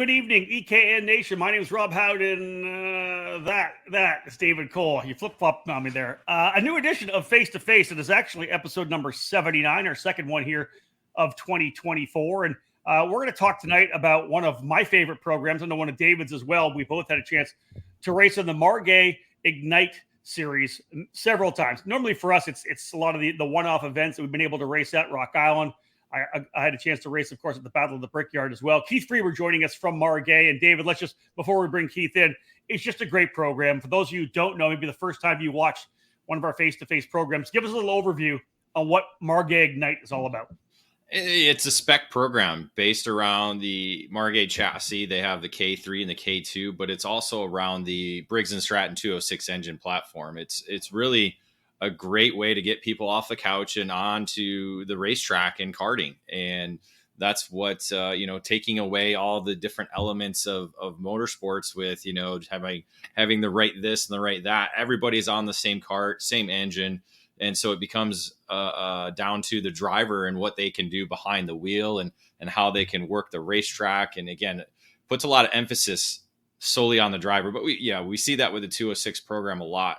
Good evening, EKN Nation. My name is Rob Howden. That is David Cole. You flip-flopped on me there. A new edition of Face2Face. It is actually episode number 79, our second one here of 2024. And we're going to talk tonight about one of my favorite programs, and one of David's as well. We both had a chance to race in the Margay Ignite series several times. Normally for us, it's a lot of the one-off events that we've been able to race at Rock Island. I had a chance to race, of course, at the Battle of the Brickyard as well. Keith Freber joining us from Margay. And David, let's just, before we bring Keith in, it's just a great program. For those of you who don't know, maybe the first time you watched one of our face-to-face programs, give us a little overview on what Margay Ignite is all about. It's a spec program based around the Margay chassis. They have the K3 and the K2, but it's also around the Briggs & Stratton 206 engine platform. It's really a great way to get people off the couch and onto the racetrack and karting. And that's what, taking away all the different elements of motorsports with, having the right this and the right that. Everybody's on the same kart, same engine. And so it becomes down to the driver and what they can do behind the wheel and how they can work the racetrack. And again, it puts a lot of emphasis solely on the driver. But we see that with the 206 program a lot.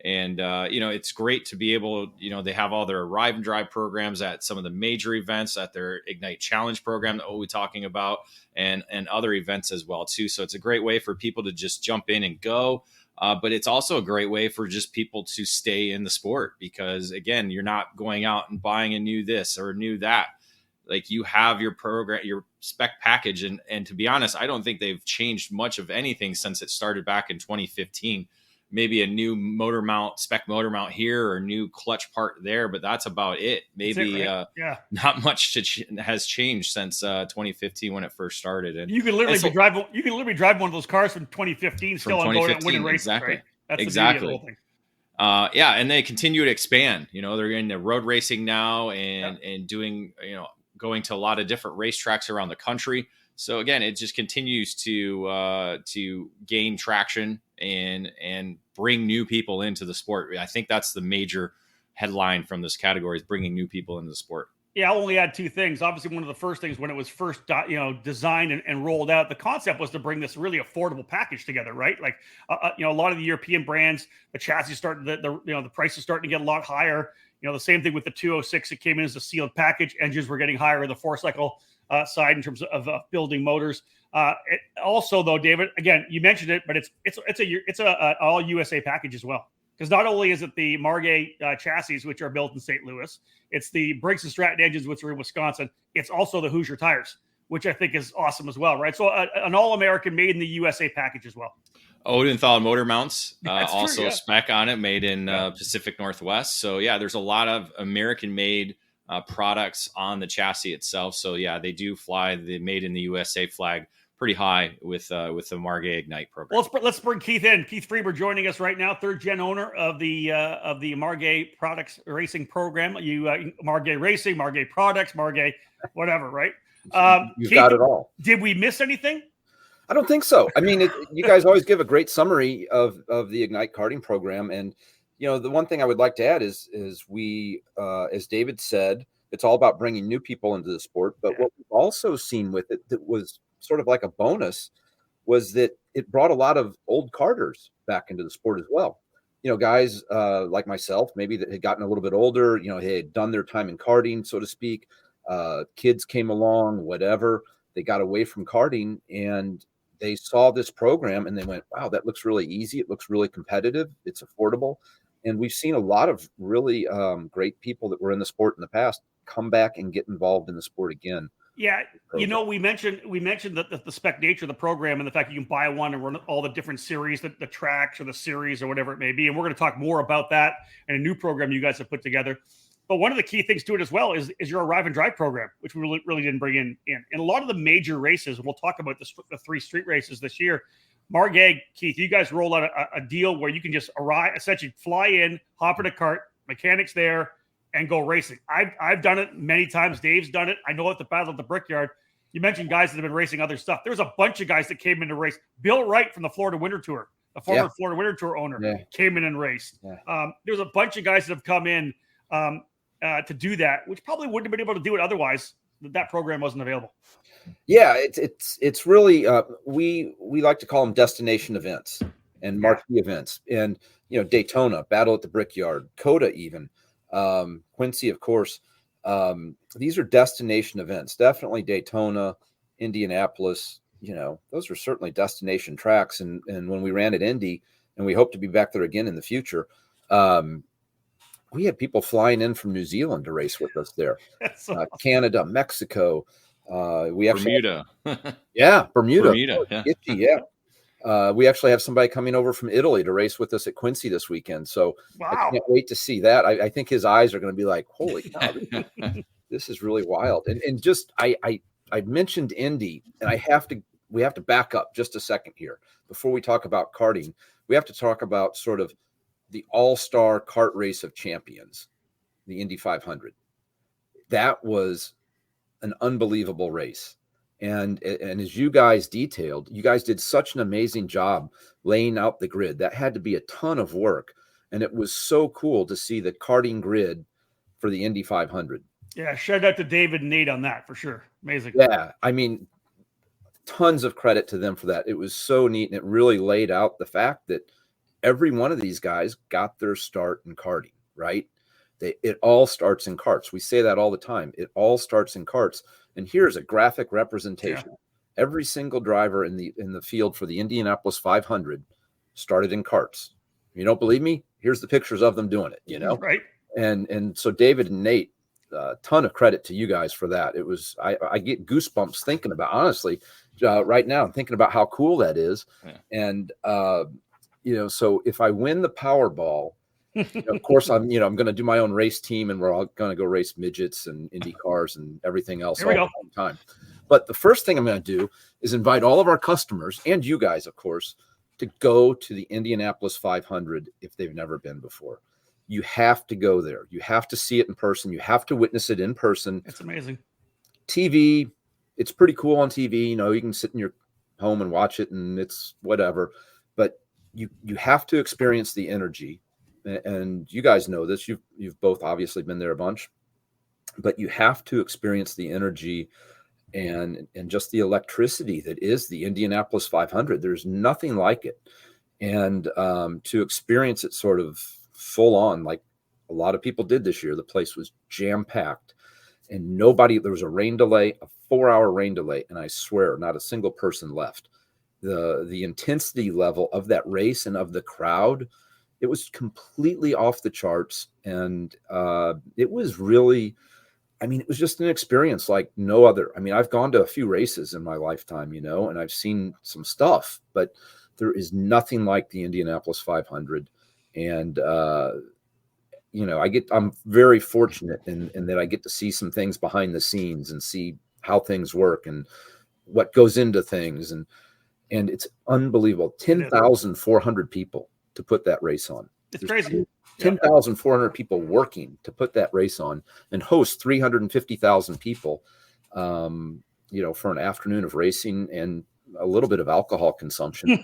And it's great to be able, they have all their arrive and drive programs at some of the major events, at their Ignite Challenge program that we'll be talking about, and other events as well, too. So it's a great way for people to just jump in and go. But it's also a great way for just people to stay in the sport because, again, you're not going out and buying a new this or a new that. Like, you have your program, your spec package. And to be honest, I don't think they've changed much of anything since it started back in 2015. Maybe a new spec motor mount here or a new clutch part there, but that's about it. Maybe not much has changed since 2015 when it first started. And you can literally drive one of those cars from 2015 still on going and winning races. Exactly. Right? That's exactly. The beauty of the whole thing. And they continue to expand. They're into road racing now and doing, going to a lot of different racetracks around the country. So again, it just continues to gain traction and bring new people into the sport. I think that's the major headline from this category, is bringing new people into the sport. Yeah, I'll only add two things. Obviously, one of the first things when it was first designed and rolled out, the concept was to bring this really affordable package together, right? Like a lot of the European brands, the chassis the price is starting to get a lot higher. The same thing with the 206. It came in as a sealed package. Engines were getting higher on the 4-cycle side in terms of building motors. Also, though, David, again, you mentioned it, but it's a all USA package as well. Because not only is it the Margay chassis, which are built in St. Louis, it's the Briggs & Stratton engines, which are in Wisconsin. It's also the Hoosier tires, which I think is awesome as well, right? So an all-American made in the USA package as well. Odenthal motor mounts, also true, a spec on it, made in Pacific Northwest. So there's a lot of American-made products on the chassis itself. So they do fly the made in the USA flag pretty high with the Margay Ignite program. Well, let's bring Keith in. Keith Freber joining us right now, third gen owner of the Margay Products Racing program. Margay Racing, Margay Products, Margay whatever, right? You've Keith, got it all. Did we miss anything? I don't think so. I mean, you guys always give a great summary of the Ignite karting program, and the one thing I would like to add is we, as David said, it's all about bringing new people into the sport. But what we've also seen with it that was sort of like a bonus was that it brought a lot of old karters back into the sport as well. Guys like myself, maybe that had gotten a little bit older, they had done their time in karting, so to speak. Kids came along, whatever. They got away from karting and they saw this program and they went, wow, that looks really easy. It looks really competitive. It's affordable. And we've seen a lot of really great people that were in the sport in the past come back and get involved in the sport again. Yeah, we mentioned the spec nature of the program and the fact you can buy one and run all the different series, the tracks or the series or whatever it may be. And we're going to talk more about that in a new program you guys have put together. But one of the key things to it as well is your arrive and drive program, which we really didn't bring in. In a lot of the major races, we'll talk about the 3 street races this year. Margay, Keith, you guys roll out a deal where you can just arrive, essentially fly in, hop in a cart, mechanics there, and go racing. I've done it many times. Dave's done it. I know at the Battle of the Brickyard, you mentioned guys that have been racing other stuff. There's a bunch of guys that came in to race. Bill Wright from the Florida Winter Tour, the former Florida Winter Tour owner, came in and raced. Yeah. There's a bunch of guys that have come in to do that, which probably wouldn't have been able to do it otherwise. that program wasn't available. Yeah, it's really we like to call them destination events and marquee events, and Daytona, Battle at the Brickyard, Coda, even Quincy, of course. These are destination events. Definitely Daytona, Indianapolis. Those are certainly destination tracks. And when we ran at Indy, and we hope to be back there again in the future, we had people flying in from New Zealand to race with us there. So Canada, Mexico. We actually Bermuda. Bermuda. Yeah. Yeah. We actually have somebody coming over from Italy to race with us at Quincy this weekend. So wow. I can't wait to see that. I think his eyes are going to be like, holy cow, this is really wild. And just, I mentioned Indy, and we have to back up just a second here before we talk about karting. We have to talk about sort of the all-star kart race of champions, the Indy 500. That was an unbelievable race. And as you guys detailed, you guys did such an amazing job laying out the grid. That had to be a ton of work. And it was so cool to see the karting grid for the Indy 500. Yeah, shout out to David and Nate on that for sure. Amazing. Yeah, I mean, tons of credit to them for that. It was so neat, and it really laid out the fact that every one of these guys got their start in karting, right? It all starts in karts. We say that all the time. It all starts in karts. And here's a graphic representation. Yeah. Every single driver in the field for the Indianapolis 500 started in karts. You don't believe me? Here's the pictures of them doing it, Right. And so David and Nate, a ton of credit to you guys for that. It was, I get goosebumps thinking about, honestly, right now, I'm thinking about how cool that is. Yeah. And, so if I win the Powerball, of course, I'm going to do my own race team, and we're all going to go race midgets and Indy cars and everything else all the time. But the first thing I'm going to do is invite all of our customers and you guys, of course, to go to the Indianapolis 500 if they've never been before. You have to go there. You have to see it in person. You have to witness it in person. It's amazing. TV, it's pretty cool on TV. You can sit in your home and watch it, and it's whatever. But you have to experience the energy. And you guys know this. You've both obviously been there a bunch, but you have to experience the energy and just the electricity that is the Indianapolis 500. There's nothing like it. And to experience it sort of full on, like a lot of people did this year, the place was jam packed, and there was a rain delay, a 4-hour rain delay. And I swear not a single person left. The intensity level of that race and of the crowd, it was completely off the charts. And it was really, it was just an experience like no other. I've gone to a few races in my lifetime, and I've seen some stuff, but there is nothing like the Indianapolis 500. And, I'm very fortunate in that I get to see some things behind the scenes and see how things work and what goes into things. And it's unbelievable. 10,400 people to put that race on. It's crazy. 10,400 people working to put that race on and host 350,000 people, for an afternoon of racing and a little bit of alcohol consumption.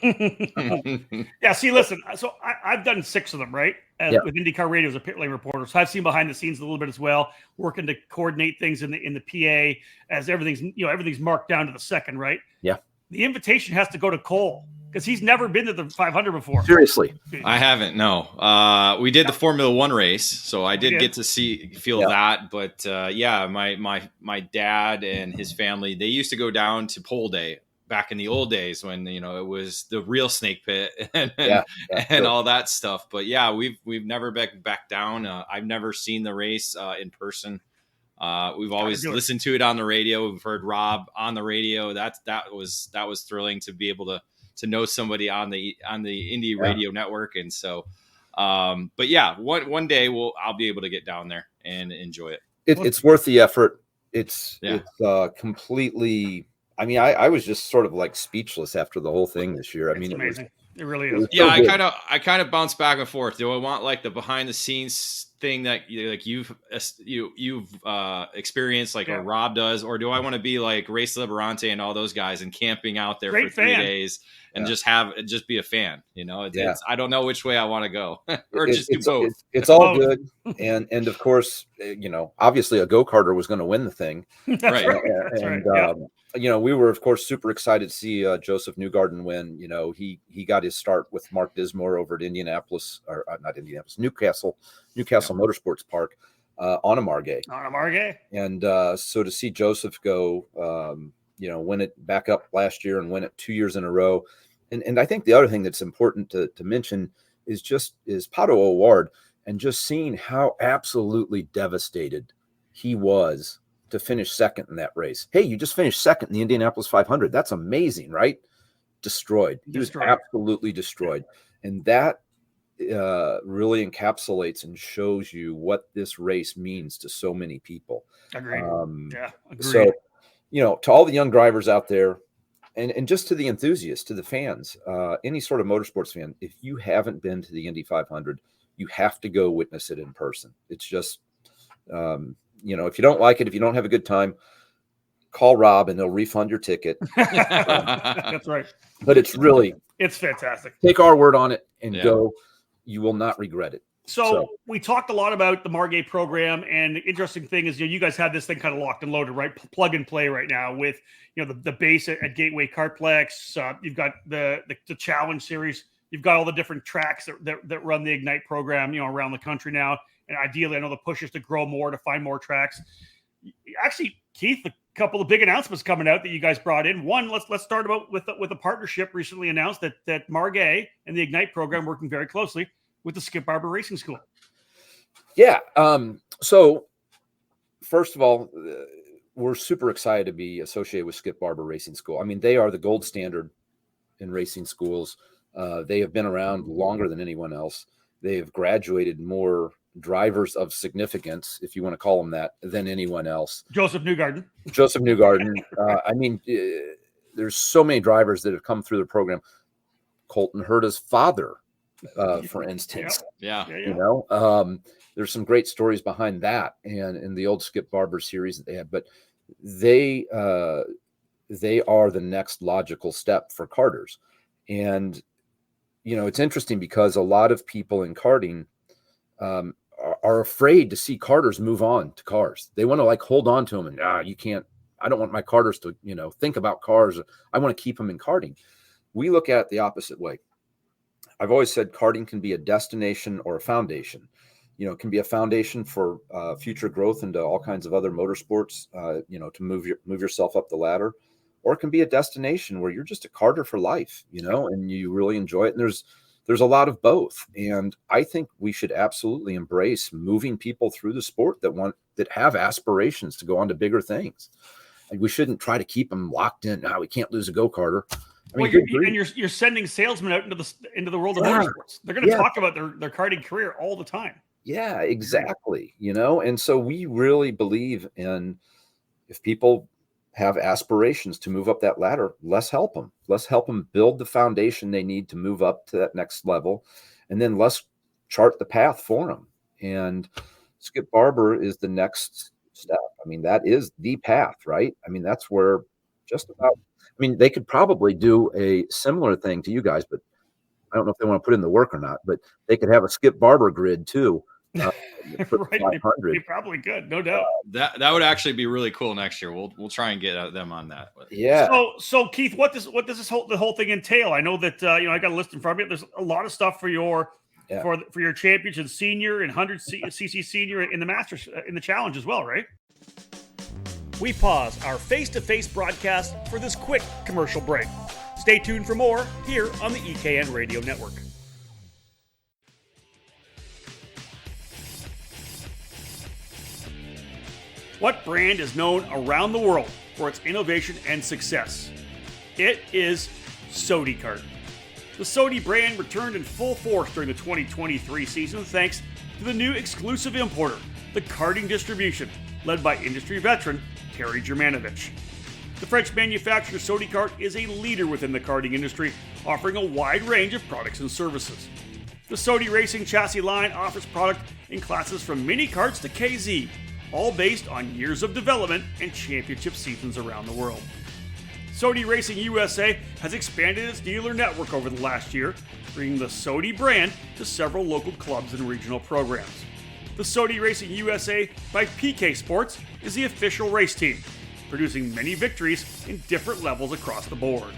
Yeah. See, listen, so I've done 6 of them, right? With IndyCar Radio as a pit lane reporter. So I've seen behind the scenes a little bit as well, working to coordinate things in the PA as everything's marked down to the second, right? Yeah. The invitation has to go to Cole because he's never been to the 500 before. Seriously. I haven't, no. We did the Formula One race, so I did get to feel that. But my dad and his family, they used to go down to Pole Day back in the old days when it was the real snake pit and all that stuff. But yeah, we've never been back down. I've never seen the race in person. We've always listened to it on the radio. We've heard Rob on the radio. That was thrilling to be able to know somebody on the Indy radio network. And so, but yeah, one day I'll be able to get down there and enjoy it. It's worth the effort. It's completely. I was just sort of like speechless after the whole thing this year. It's amazing. It really is. Yeah, I kind of bounce back and forth. Do I want like the behind the scenes thing that you've experienced, like or Rob does, or do I want to be like Race Liberante and all those guys and camping out there for 3 days and just be a fan? It's I don't know which way I want to go, or just do both. It's all good, and of course, obviously a go-karter was going to win the thing, right? We were of course super excited to see Joseph Newgarden win. He got his start with Mark Dismore over at Newcastle Motorsports Park on a Margay. And so to see Joseph go, win it back up last year and win it 2 years in a row. And I think the other thing that's important to mention is Pato O'Ward, and just seeing how absolutely devastated he was to finish second in that race. Hey, you just finished second in the Indianapolis 500. That's amazing, right? Destroyed. He was absolutely destroyed. And that really encapsulates and shows you what this race means to so many people. Agreed. Agreed. So, to all the young drivers out there, and just to the enthusiasts, to the fans, any sort of motorsports fan, if you haven't been to the Indy 500, you have to go witness it in person. It's just, if you don't like it, if you don't have a good time, call Rob and they'll refund your ticket. That's right. But it's fantastic. Take our word on it and go. You will not regret it. So we talked a lot about the Margay program, and the interesting thing is, you guys have this thing kind of locked and loaded, right? Plug and play right now with, the base at Gateway Kartplex. You've got the Challenge Series. You've got all the different tracks that run the Ignite program, around the country now. And ideally, I know the push is to grow more, to find more tracks. Actually, Keith, a couple of big announcements coming out that you guys brought in. One, let's start with a partnership recently announced that Margay and the Ignite program working very closely with the Skip Barber Racing School. Yeah. So first of all, we're super excited to be associated with Skip Barber Racing School. I mean, they are the gold standard in racing schools. They have been around longer than anyone else. They have graduated more drivers of significance, if you want to call them that, than anyone else. Joseph Newgarden. There's so many drivers that have come through the program. Colton Herta's father, for instance. There's some great stories behind that, and in the old Skip Barber series that they had. But they are the next logical step for karters. And it's interesting because a lot of people in karting are afraid to see karters move on to cars. They want to hold on to them, and you can't. I don't want my karters to think about cars. I want to keep them in karting. We look at it the opposite way. I've always said karting can be a destination or a foundation. It can be a foundation for future growth into all kinds of other motorsports, to move yourself up the ladder, or it can be a destination where you're just a karter for life, and you really enjoy it. And there's a lot of both. And I think we should absolutely embrace moving people through the sport that have aspirations to go on to bigger things. We shouldn't try to keep them locked in. We can't lose a go-karter. You're sending salesmen out into the world of motorsports. They're going to talk about their karting career all the time. Yeah, exactly. And so we really believe in, if people have aspirations to move up that ladder, let's help them. Let's help them build the foundation they need to move up to that next level. And then let's chart the path for them. And Skip Barber is the next step. I mean, that is the path, right? I mean, that's where they could probably do a similar thing to you guys, but I don't know if they want to put in the work or not, but they could have a Skip Barber grid too. Right. They probably could, no doubt. That would actually be really cool next year. We'll try and get them on that. Yeah. So Keith, what does the whole thing entail? I know that I got a list in front of me. There's a lot of stuff for your championship senior and 100 cc senior in the Masters in the Challenge as well, right? We pause our face-to-face broadcast for this quick commercial break. Stay tuned for more here on the EKN Radio Network. What brand is known around the world for its innovation and success? It is SodiKart. The Sodi brand returned in full force during the 2023 season thanks to the new exclusive importer, the Karting Distribution, led by industry veteran Terry Germanovich. The French manufacturer SodiKart is a leader within the karting industry, offering a wide range of products and services. The SOTI Racing chassis line offers product in classes from mini karts to KZ, all based on years of development and championship seasons around the world. SOTI Racing USA has expanded its dealer network over the last year, bringing the SOTI brand to several local clubs and regional programs. The SOTI Racing USA by PK Sports is the official race team, producing many victories in different levels across the board.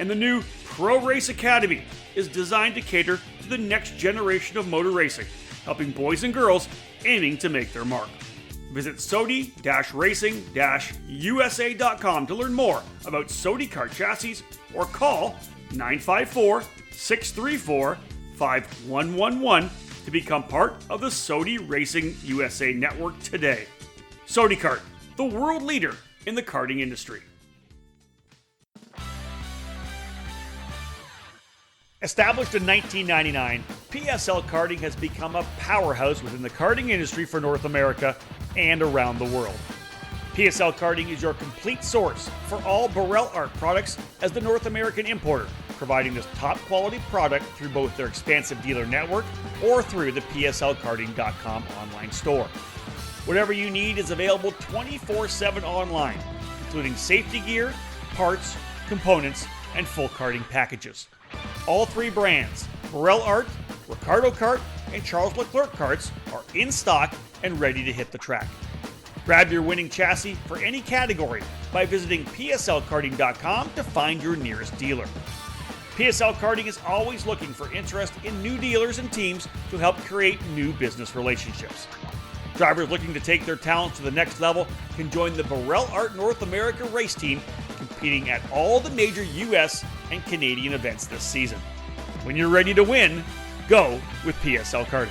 And the new Pro Race Academy is designed to cater to the next generation of motor racing, helping boys and girls aiming to make their mark. Visit SOTI-Racing-USA.com to learn more about SOTI kart chassis or call 954-634-5111 to become part of the SOTI Racing USA network today. SOTI Kart, the world leader in the karting industry. Established in 1999, PSL Karting has become a powerhouse within the karting industry for North America and around the world. PSL Karting is your complete source for all Burrell Art products as the North American importer, providing this top quality product through both their expansive dealer network or through the PSLKarting.com online store. Whatever you need is available 24/7 online, including safety gear, parts, components, and full karting packages. All three brands, Burrell Art, Ricardo Kart, and Charles Leclerc karts, are in stock and ready to hit the track. Grab your winning chassis for any category by visiting PSLKarting.com to find your nearest dealer. PSL Karting is always looking for interest in new dealers and teams to help create new business relationships. Drivers looking to take their talents to the next level can join the Burrell Art North America race team, competing at all the major US and Canadian events this season. When you're ready to win, go with PSL Karting.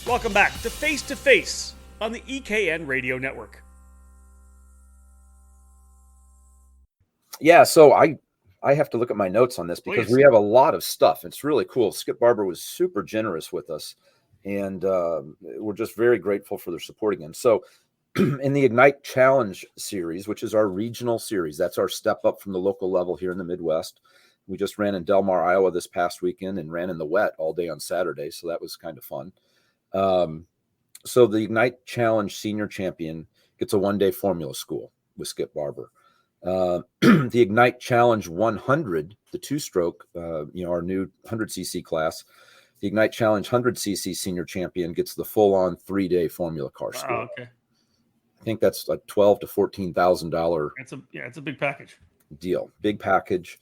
Welcome back to Face2Face on the EKN Radio Network. Yeah, so I have to look at my notes on this because Please. we have a lot of stuff. It's really cool. Skip Barber was super generous with us, and we're just very grateful for their support again. So in the Ignite Challenge series, which is our regional series, that's our step up from the local level here in the Midwest. We just ran in Del Mar, Iowa this past weekend and ran in the wet all day on Saturday, so that was kind of fun. So the Ignite Challenge senior champion gets a one-day formula school with Skip Barber. The Ignite Challenge 100, the two-stroke, our new 100cc class, the Ignite Challenge 100cc senior champion gets the full-on 3-day formula car school. Oh, okay. I think that's like $12,000 to $14,000. It's a big package. Deal, big package.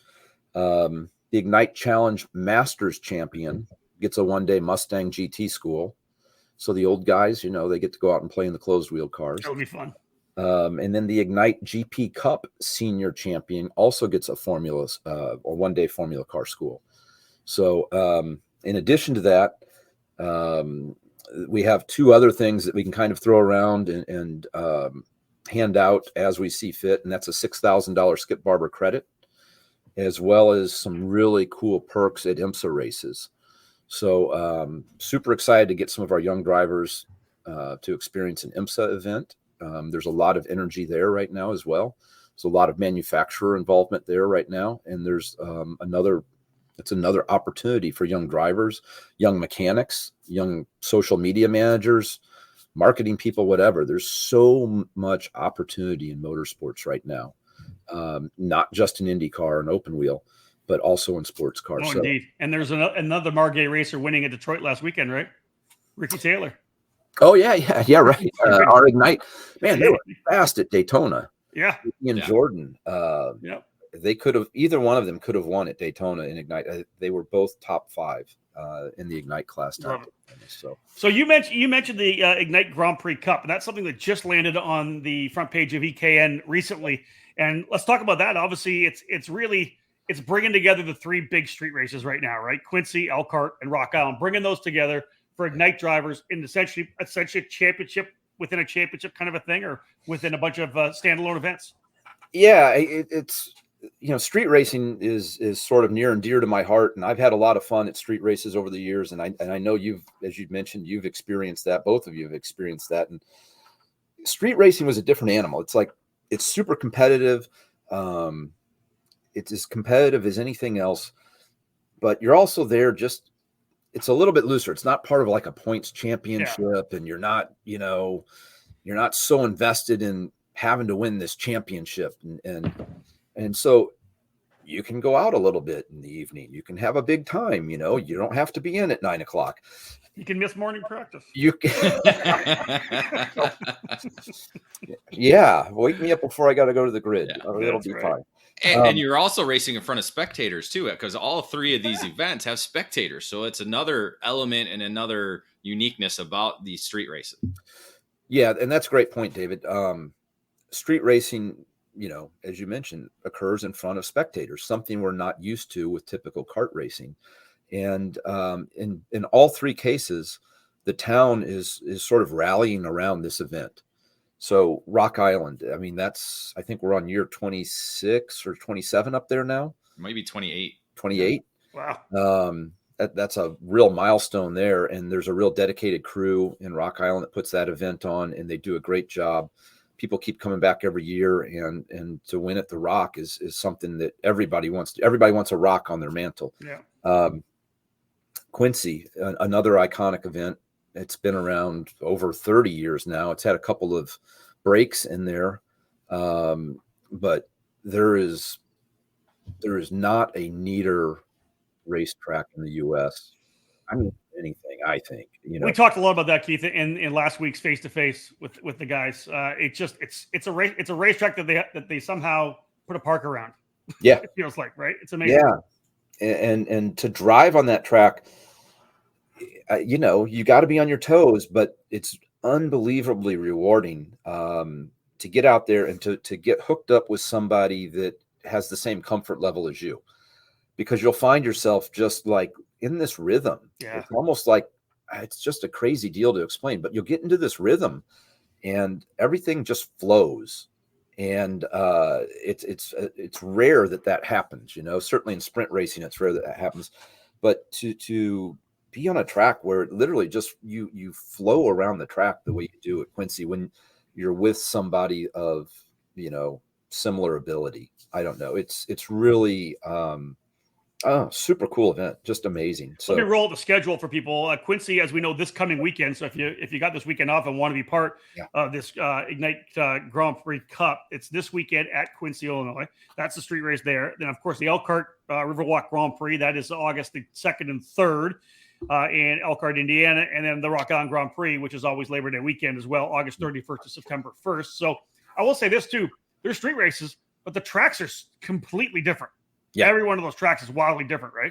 The Ignite Challenge Masters champion gets a one-day Mustang GT school. So the old guys, they get to go out and play in the closed wheel cars. That'll be fun. And then the Ignite GP Cup senior champion also gets a one-day formula car school. So in addition to that, we have two other things that we can kind of throw around and hand out as we see fit. And that's a $6,000 Skip Barber credit, as well as some really cool perks at IMSA races. So super excited to get some of our young drivers to experience an IMSA event. There's a lot of energy there right now as well. There's a lot of manufacturer involvement there right now. And there's another opportunity for young drivers, young mechanics, young social media managers, marketing people, whatever. There's so much opportunity in motorsports right now, not just in IndyCar and open wheel, but also in sports cars. Oh, indeed. And there's another Margay racer winning at Detroit last weekend, right? Ricky Taylor. Oh, yeah, right. Our Ignite, man, they were fast at Daytona. Yeah. And Jordan. Yeah. They could have, either one of them could have won at Daytona in Ignite. They were both top 5 in the Ignite class. So you mentioned the Ignite Grand Prix Cup, and that's something that just landed on the front page of EKN recently. And let's talk about that. Obviously, it's bringing together the 3 big street races right now, right? Quincy, Elkhart, and Rock Island, bringing those together for Ignite drivers in essentially a championship within a championship kind of a thing, or within a bunch of standalone events. Yeah, it's street racing is sort of near and dear to my heart, and I've had a lot of fun at street races over the years, and I know as you've mentioned, you've experienced that. Both of you have experienced that, and street racing was a different animal. It's super competitive. it's as competitive as anything else, but you're also there it's a little bit looser. It's not part of like a points championship, and you're not so invested in having to win this championship. And so you can go out a little bit in the evening. You can have a big time, you don't have to be in at 9 o'clock. You can miss morning practice. You can. Yeah. Wake me up before I got to go to the grid. It'll be fine. And you're also racing in front of spectators too, because all three of these events have spectators. So it's another element and another uniqueness about these street races. Yeah. And that's a great point, David. Street racing, as you mentioned, occurs in front of spectators, something we're not used to with typical kart racing. And in all three cases, the town is sort of rallying around this event. So Rock Island, I think we're on year 26 or 27 up there now. Maybe 28. 28. Wow. That's a real milestone there. And there's a real dedicated crew in Rock Island that puts that event on, and they do a great job. People keep coming back every year, and to win at the Rock is something that everybody wants. Everybody wants a Rock on their mantle. Yeah. Quincy, another iconic event. It's been around over 30 years now. It's had a couple of breaks in there, but there is not a neater racetrack in the U.S. Anything, I think. We talked a lot about that, Keith, in last week's face-to-face with the guys. It's a racetrack that they somehow put a park around. Yeah, it feels like, right? It's amazing. Yeah, and to drive on that track, you got to be on your toes, but it's unbelievably rewarding to get out there and to get hooked up with somebody that has the same comfort level as you, because you'll find yourself just like in this rhythm. Yeah. It's almost like it's just a crazy deal to explain, but you'll get into this rhythm and everything just flows. And it's rare that happens, certainly in sprint racing, it's rare that happens, but to be on a track where it literally just you flow around the track the way you do at Quincy when you're with somebody of similar ability. I don't know. It's really super cool event, just amazing. So let me roll the schedule for people. Quincy, as we know, this coming weekend. So if you got this weekend off and want to be part of this Ignite Grand Prix Cup, it's this weekend at Quincy, Illinois. That's the street race there. Then of course the Elkhart Riverwalk Grand Prix, that is August the 2nd and 3rd. In Elkhart, Indiana, and then the Rock Island Grand Prix, which is always Labor Day weekend as well, August 31st to September 1st. So I will say this too: they're street races, but the tracks are completely different. Yeah, every one of those tracks is wildly different, right?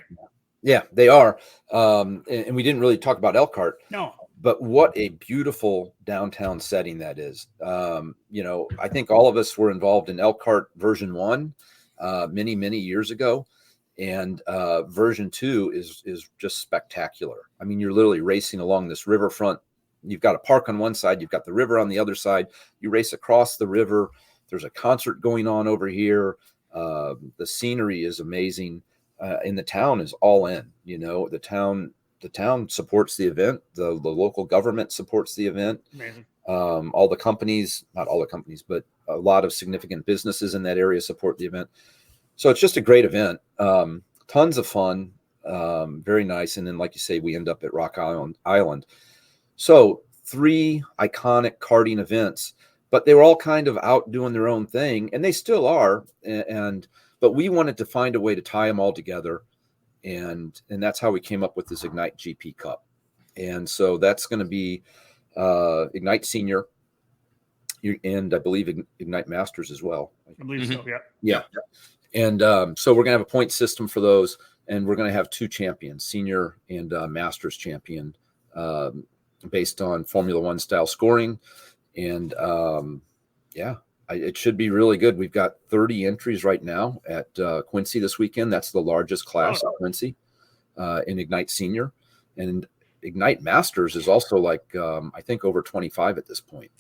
Yeah, they are. And we didn't really talk about Elkhart. No, but what a beautiful downtown setting that is. I think all of us were involved in Elkhart version 1 many years ago. And version 2 is just spectacular. You're literally racing along this riverfront. You've got a park on one side, you've got the river on the other side. You race across the river. There's a concert going on over here. The scenery is amazing, and the town is all in. The town supports the event. The local government supports the event. Amazing. All the companies, not all the companies, but a lot of significant businesses in that area support the event. So it's just a great event. Tons of fun, very nice. And then, like you say, we end up at Rock Island. So 3 iconic karting events, but they were all kind of out doing their own thing, and they still are. But we wanted to find a way to tie them all together. And that's how we came up with this Ignite GP Cup. And so that's going to be Ignite Senior, and I believe Ignite Masters as well. I believe so, yeah. Yeah. And so we're going to have a point system for those, and we're going to have 2 champions, senior and masters champion, based on Formula One style scoring. And it should be really good. We've got 30 entries right now at Quincy this weekend. That's the largest class at Quincy in Ignite Senior. And Ignite Masters is also like, I think, over 25 at this point.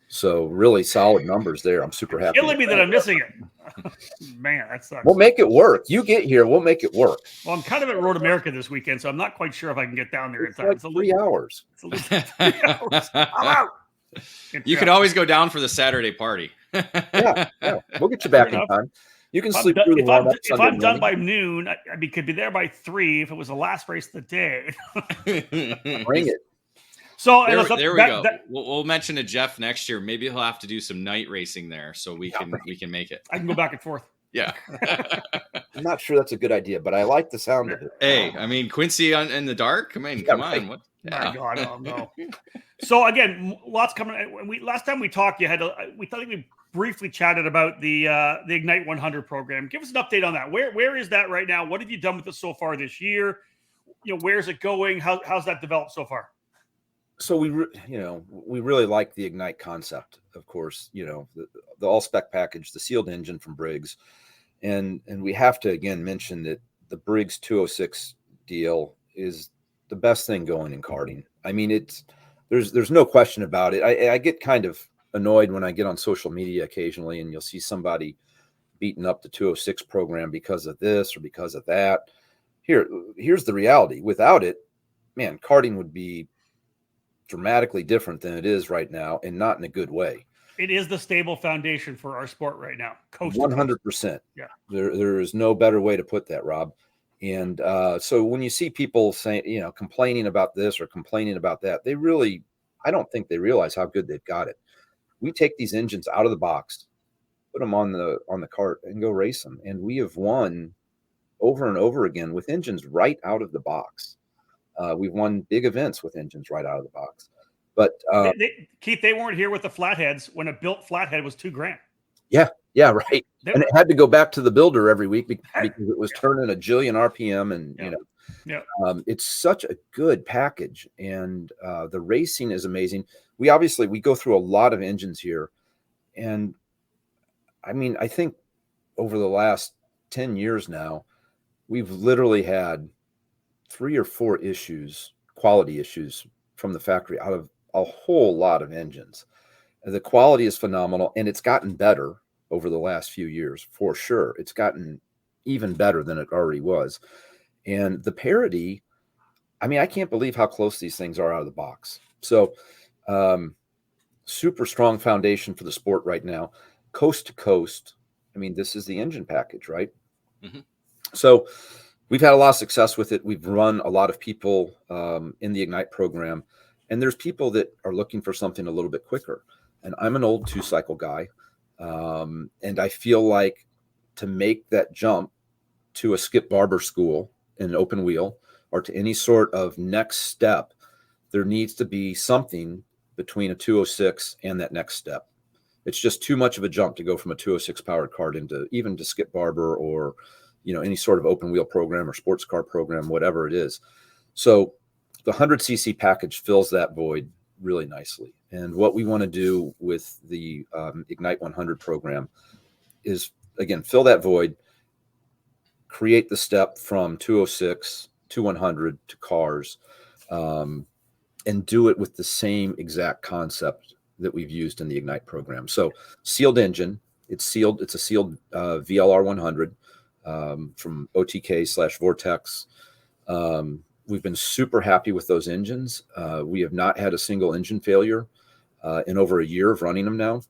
So really solid numbers there. I'm super happy. Killing me that I'm missing it. Man, that sucks. We'll make it work. You get here, we'll make it work. Well, I'm kind of at Road America this weekend, so I'm not quite sure if I can get down there in time. Like 3 hours. It's 3 hours. I'm out. You could always go down for the Saturday party. Yeah, we'll get you back in time. You can sleep through the warm-up if I'm done by noon, I mean, could be there by 3 if it was the last race of the day. Bring it. So there we go. We'll mention to Jeff next year. Maybe he'll have to do some night racing there, so we can make it. I can go back and forth. Yeah. I'm not sure that's a good idea, but I like the sound of it. Hey, I mean, Quincy in the dark. I mean, come on. What? My God, oh no. So again, lots coming. Last time we talked, we thought we briefly chatted about the Ignite 100 program. Give us an update on that. Where is that right now? What have you done with it so far this year? Where's it going? How's that developed so far? So we really like the Ignite concept, of course, the all spec package, the sealed engine from Briggs. And we have to, again, mention that the Briggs 206 deal is the best thing going in karting. I mean, there's no question about it. I get kind of annoyed when I get on social media occasionally and you'll see somebody beating up the 206 program because of this or because of that. Here's the reality. Without it, man, karting would be dramatically different than it is right now, and not in a good way. It is the stable foundation for our sport right now. 100%. Yeah. There is no better way to put that, Rob. And so when you see people saying, complaining about this or complaining about that, I don't think they realize how good they've got it. We take these engines out of the box, put them on the cart and go race them. And we have won over and over again with engines right out of the box. We've won big events with engines right out of the box. But Keith, they weren't here with the flatheads when a built flathead was $2,000. Yeah, right. And it had to go back to the builder every week because it was turning a jillion RPM, and it's such a good package, and the racing is amazing. We go through a lot of engines here, and I mean, I think over the last 10 years now, we've literally had 3 or 4 quality issues from the factory out of a whole lot of engines. The quality is phenomenal, and it's gotten better over the last few years, for sure. It's gotten even better than it already was. And the parity, I mean, I can't believe how close these things are out of the box. So super strong foundation for the sport right now. Coast to coast, I mean, this is the engine package, right? Mm-hmm. So we've had a lot of success with it. We've run a lot of people in the Ignite program, and there's people that are looking for something a little bit quicker. And I'm an old 2-cycle guy, and I feel like to make that jump to a Skip Barber school in an open wheel or to any sort of next step, there needs to be something between a 206 and that next step. It's just too much of a jump to go from a 206 powered kart even to Skip Barber or any sort of open wheel program or sports car program, whatever it is. So the 100cc package fills that void really nicely. And what we want to do with the Ignite 100 program is, again, fill that void, create the step from 206 to 100 to cars, and do it with the same exact concept that we've used in the Ignite program. So sealed engine, it's sealed. It's a sealed VLR 100 from OTK/Vortex. We've been super happy with those engines. We have not had a single engine failure in over a year of running them now.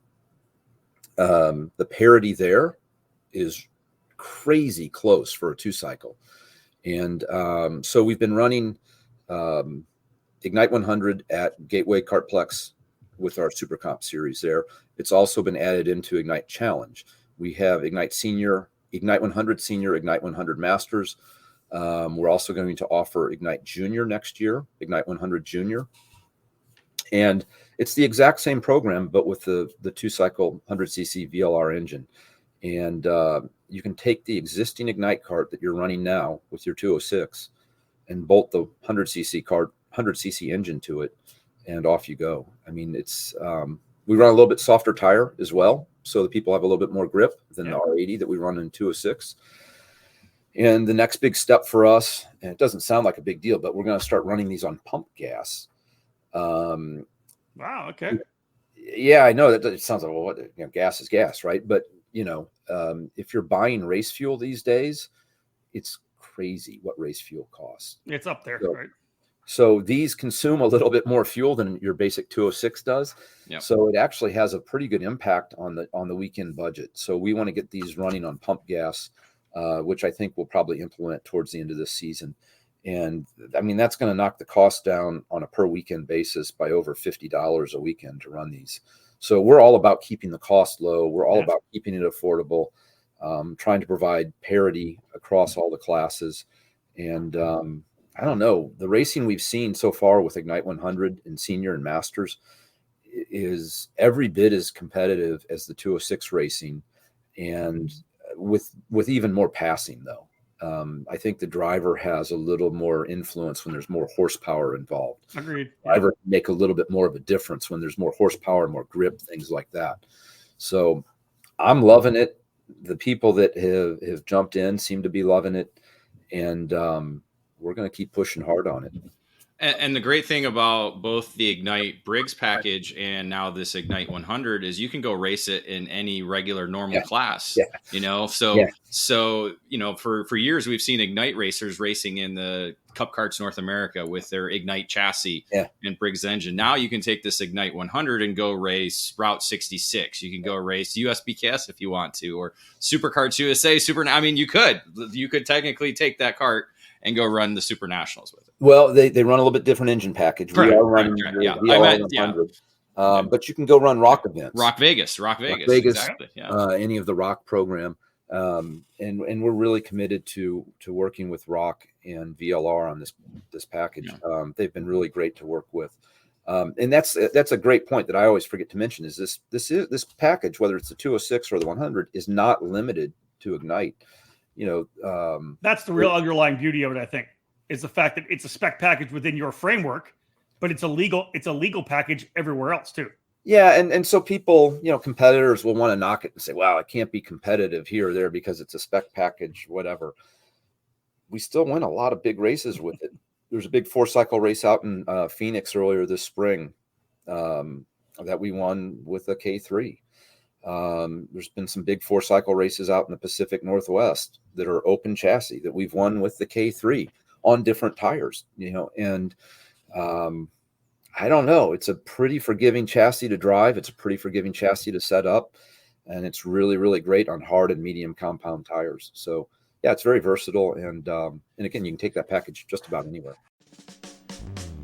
The parity there is crazy close for a 2-cycle. And so we've been running Ignite 100 at Gateway Kartplex with our Super Comp series there. It's also been added into Ignite Challenge. We have Ignite Senior, Ignite 100 Senior, Ignite 100 Masters. We're also going to offer Ignite Junior next year, Ignite 100 Junior. And it's the exact same program, but with the 2-cycle 100cc VLR engine. And you can take the existing Ignite kart that you're running now with your 206 and bolt the 100cc kart, 100cc engine to it, and off you go. I mean, it's we run a little bit softer tire as well, so the people have a little bit more grip than the R80 that we run in 206. And the next big step for us, and it doesn't sound like a big deal, but we're going to start running these on pump gas. Wow. Okay. Yeah, I know that it sounds like, well, gas is gas, right? But if you're buying race fuel these days, it's crazy what race fuel costs. It's up there, so, right? So these consume a little bit more fuel than your basic 206 does. Yep. So it actually has a pretty good impact on the weekend budget. So we want to get these running on pump gas, which I think we'll probably implement towards the end of this season. And I mean, that's going to knock the cost down on a per weekend basis by over $50 a weekend to run these. So we're all about keeping the cost low. We're all about keeping it affordable, trying to provide parity across all the classes. And I don't know, the racing we've seen so far with Ignite 100 and Senior and Masters is every bit as competitive as the 206 racing, and with even more passing though. I think the driver has a little more influence when there's more horsepower involved. Agreed. The driver can make a little bit more of a difference when there's more horsepower, more grip, things like that. So I'm loving it. The people that have jumped in seem to be loving it. And we're going to keep pushing hard on it. And the great thing about both the Ignite Briggs package and now this Ignite 100 is you can go race it in any regular normal class, you know? So, you know, for years we've seen Ignite racers racing in the Cup Karts North America with their Ignite chassis and Briggs engine. Now you can take this Ignite 100 and go race Route 66. You can go race USBKS if you want to, or Super Karts USA, I mean, you could technically take that kart and go run the Super Nationals with it. Well, they run a little bit different engine package. Correct, we are running but you can go run Rock events. Rock Vegas, exactly. Any of the Rock program. And we're really committed to working with Rock and VLR on this package. They've been really great to work with. And that's a great point that I always forget to mention is this package, whether it's the 206 or the 100, is not limited to Ignite. You know, that's the real underlying beauty of it, I think, is the fact that it's a spec package within your framework, but it's a legal package everywhere else too. Yeah. And so people, you know, competitors will want to knock it and say, wow, it can't be competitive here or there because it's a spec package, whatever. We still win a lot of big races with it. There's a big 4-cycle race out in Phoenix earlier this spring that we won with a K3. There's been some big 4-cycle races out in the Pacific Northwest that are open chassis that we've won with the K3 on different tires, you know, and I don't know, it's a pretty forgiving chassis to drive. It's a pretty forgiving chassis to set up, and it's really, really great on hard and medium compound tires. So yeah, it's very versatile. And again, you can take that package just about anywhere.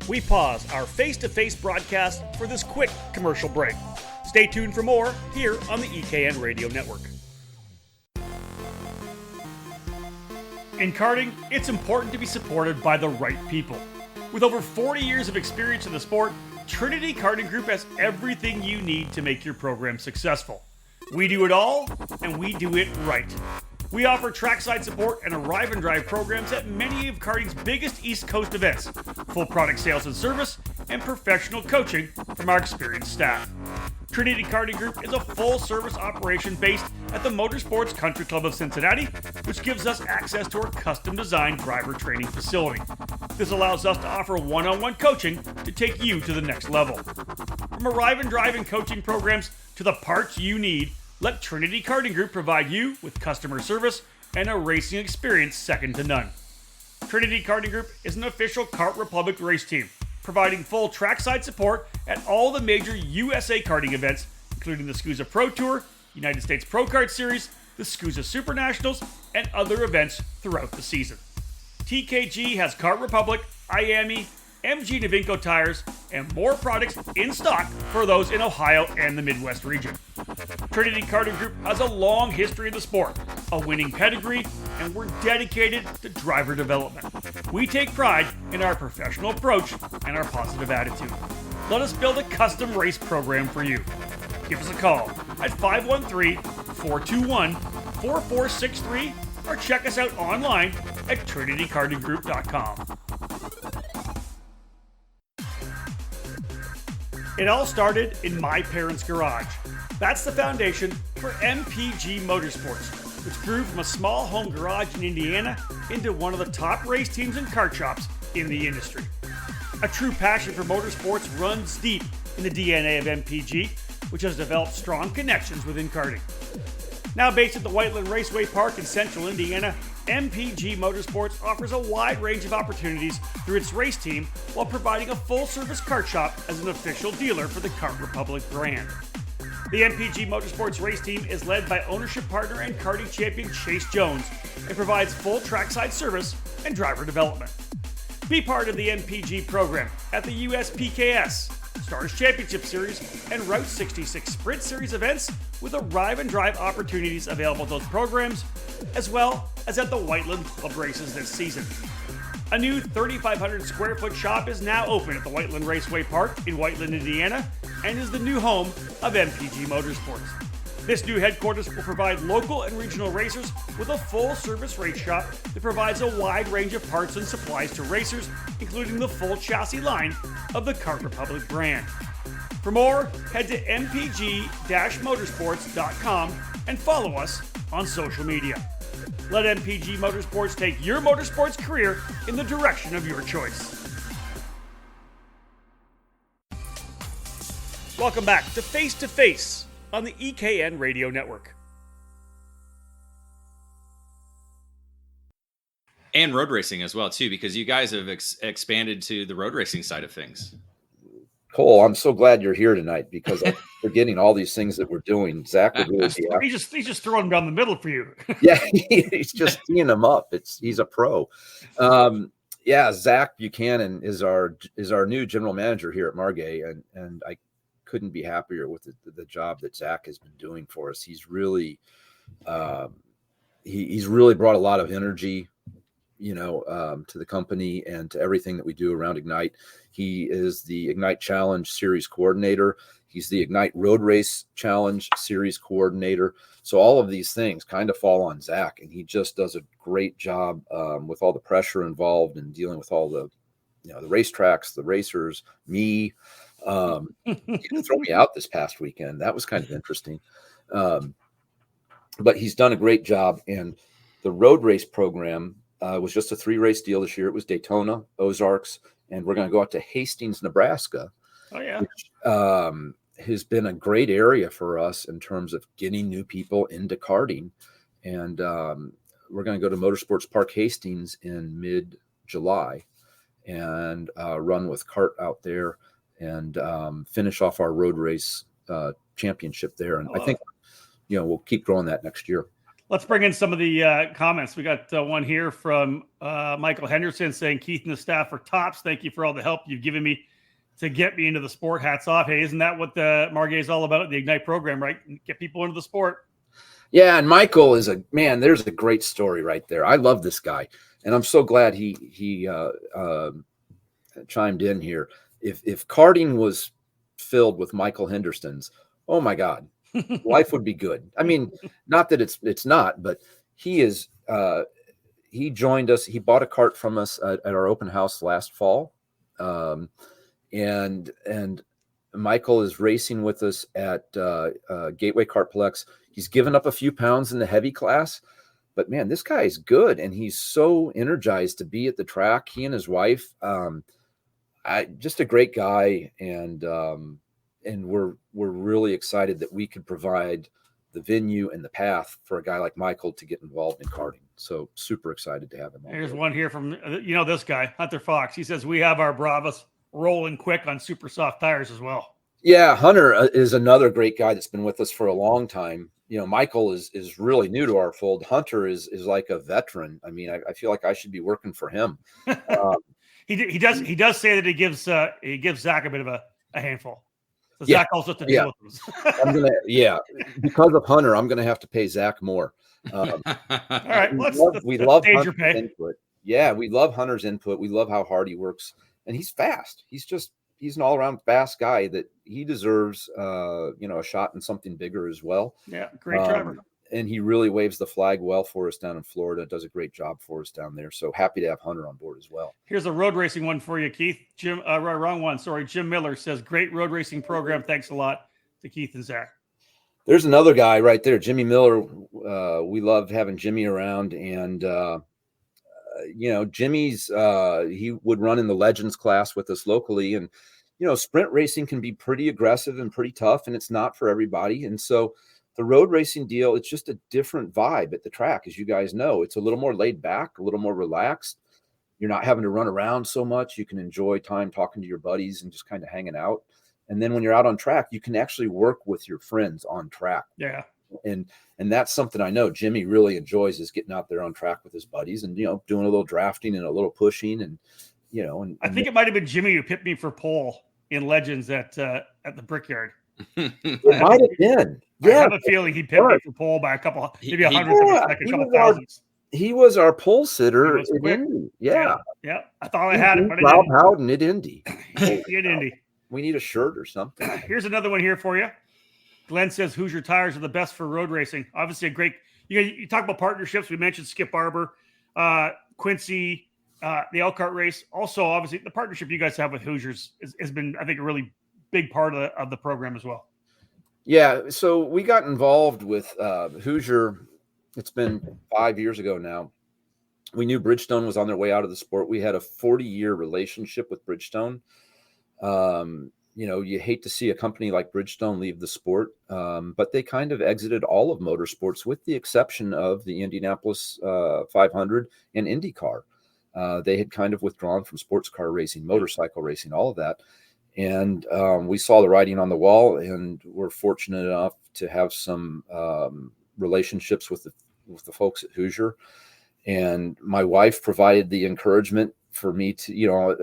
We pause our face-to-face broadcast for this quick commercial break. Stay tuned for more here on the EKN Radio Network. In karting, it's important to be supported by the right people. With over 40 years of experience in the sport, Trinity Karting Group has everything you need to make your program successful. We do it all, and we do it right. We offer trackside support and arrive and drive programs at many of karting's biggest East Coast events, full product sales and service, and professional coaching from our experienced staff. Trinity Karting Group is a full-service operation based at the Motorsports Country Club of Cincinnati, which gives us access to our custom-designed driver training facility. This allows us to offer one-on-one coaching to take you to the next level. From arrive and drive and coaching programs to the parts you need, let Trinity Karting Group provide you with customer service and a racing experience second to none. Trinity Karting Group is an official Kart Republic race team, providing full trackside support at all the major USA karting events, including the SCUSA Pro Tour, United States Pro Kart Series, the SCUSA Super Nationals, and other events throughout the season. TKG has Kart Republic, IAME, MG Novinco tires, and more products in stock for those in Ohio and the Midwest region. Trinity Karting Group has a long history in the sport, a winning pedigree, and we're dedicated to driver development. We take pride in our professional approach and our positive attitude. Let us build a custom race program for you. Give us a call at 513-421-4463 or check us out online at trinitykartinggroup.com. It all started in my parents' garage. That's the foundation for MPG Motorsports, which grew from a small home garage in Indiana into one of the top race teams and kart shops in the industry. A true passion for motorsports runs deep in the DNA of MPG, which has developed strong connections within karting. Now based at the Whiteland Raceway Park in central Indiana, MPG Motorsports offers a wide range of opportunities through its race team while providing a full-service kart shop as an official dealer for the Kart Republic brand. The MPG Motorsports race team is led by ownership partner and karting champion Chase Jones and provides full trackside service and driver development. Be part of the MPG program at the USPKS, Stars Championship Series, and Route 66 Sprint Series events with arrive and drive opportunities available at those programs, as well as at the Whiteland Club races this season. A new 3,500 square foot shop is now open at the Whiteland Raceway Park in Whiteland, Indiana, and is the new home of MPG Motorsports. This new headquarters will provide local and regional racers with a full-service race shop that provides a wide range of parts and supplies to racers, including the full chassis line of the Kart Republic brand. For more, head to mpg-motorsports.com and follow us on social media. Let MPG Motorsports take your motorsports career in the direction of your choice. Welcome back to Face2Face on the EKN Radio Network. And road racing as well, too, because you guys have expanded to the road racing side of things. Cole, I'm so glad you're here tonight because I'm forgetting all these things that we're doing. Zach would really be he's just throwing them down the middle for you. Yeah, he's just teeing them up. He's a pro. Zach Buchanan is our new general manager here at Margay, and I couldn't be happier with the job that Zach has been doing for us. He's really he's really brought a lot of energy, to the company and to everything that we do around Ignite. He is the Ignite Challenge Series coordinator. He's the Ignite Road Race Challenge Series coordinator. So all of these things kind of fall on Zach, and he just does a great job with all the pressure involved and dealing with all the, the racetracks, the racers, me. He didn't throw me out this past weekend. That was kind of interesting. But he's done a great job. And the road race program was just a 3-race deal this year. It was Daytona, Ozarks, and we're going to go out to Hastings, Nebraska. Oh, yeah. Which has been a great area for us in terms of getting new people into karting. And we're going to go to Motorsports Park Hastings in mid-July and run with kart out there and finish off our road race championship there. And I think, we'll keep growing that next year. Let's bring in some of the comments. We got one here from Michael Henderson saying, Keith and the staff are tops. Thank you for all the help you've given me to get me into the sport. Hats off. Hey, isn't that what the Margay is all about? The Ignite program, right? Get people into the sport. Yeah. And Michael is there's a great story right there. I love this guy. And I'm so glad he chimed in here. If karting was filled with Michael Hendersons, oh my God, life would be good. I mean, not that it's not, but he is. He joined us. He bought a kart from us at our open house last fall, and Michael is racing with us at Gateway Kartplex. He's given up a few pounds in the heavy class, but man, this guy is good, and he's so energized to be at the track. He and his wife, just a great guy, and we're really excited that we could provide the venue and the path for a guy like Michael to get involved in karting. So super excited to have him on. Here's one here from, this guy, Hunter Fox. He says, we have our Bravas rolling quick on super soft tires as well. Yeah. Hunter is another great guy that's been with us for a long time. Michael is really new to our fold. Hunter is like a veteran. I mean, I feel like I should be working for him. He does say that he gives Zach a bit of a handful. So Zach also to deal with them. Because of Hunter, I'm gonna have to pay Zach more. All right, we love Hunter's input. Yeah, we love Hunter's input. We love how hard he works, and he's fast. He's an all-around fast guy that he deserves a shot in something bigger as well. Yeah, great driver. And he really waves the flag well for us down in Florida. Does a great job for us down there. So happy to have Hunter on board as well. Here's a road racing one for you, Keith. Wrong one. Sorry. Jim Miller says, great road racing program. Thanks a lot to Keith and Zach. There's another guy right there, Jimmy Miller. We love having Jimmy around, and Jimmy's he would run in the Legends class with us locally, and, sprint racing can be pretty aggressive and pretty tough, and it's not for everybody. And so the road racing deal, it's just a different vibe at the track. As you guys know, it's a little more laid back, a little more relaxed. You're not having to run around so much. You can enjoy time talking to your buddies and just kind of hanging out. And then when you're out on track, you can actually work with your friends on track. Yeah. And that's something I know Jimmy really enjoys, is getting out there on track with his buddies and, doing a little drafting and a little pushing and, and I think it might have been Jimmy who picked me for pole in Legends at the Brickyard. It might have been. Yeah. I have a feeling he picked me for pole by a couple, maybe 100th of a second, a couple thousandths. He was our pole sitter at Indy. Yeah. I thought I had it, but Rob Howden at Indy. In Indy. We need a shirt or something. Here's another one here for you. Glenn says Hoosier tires are the best for road racing. Obviously, a great. You talk about partnerships. We mentioned Skip Barber, Quincy, the Elkhart race. Also, obviously, the partnership you guys have with Hoosiers has been, I think, a really big part of the program as well. Yeah. So we got involved with Hoosier. It's been 5 years ago now. We knew Bridgestone was on their way out of the sport. We had a 40-year relationship with Bridgestone. You hate to see a company like Bridgestone leave the sport, but they kind of exited all of motorsports with the exception of the Indianapolis 500 and IndyCar. They had kind of withdrawn from sports car racing, motorcycle racing, all of that. And we saw the writing on the wall, and we're fortunate enough to have some relationships with the folks at Hoosier. And my wife provided the encouragement for me to,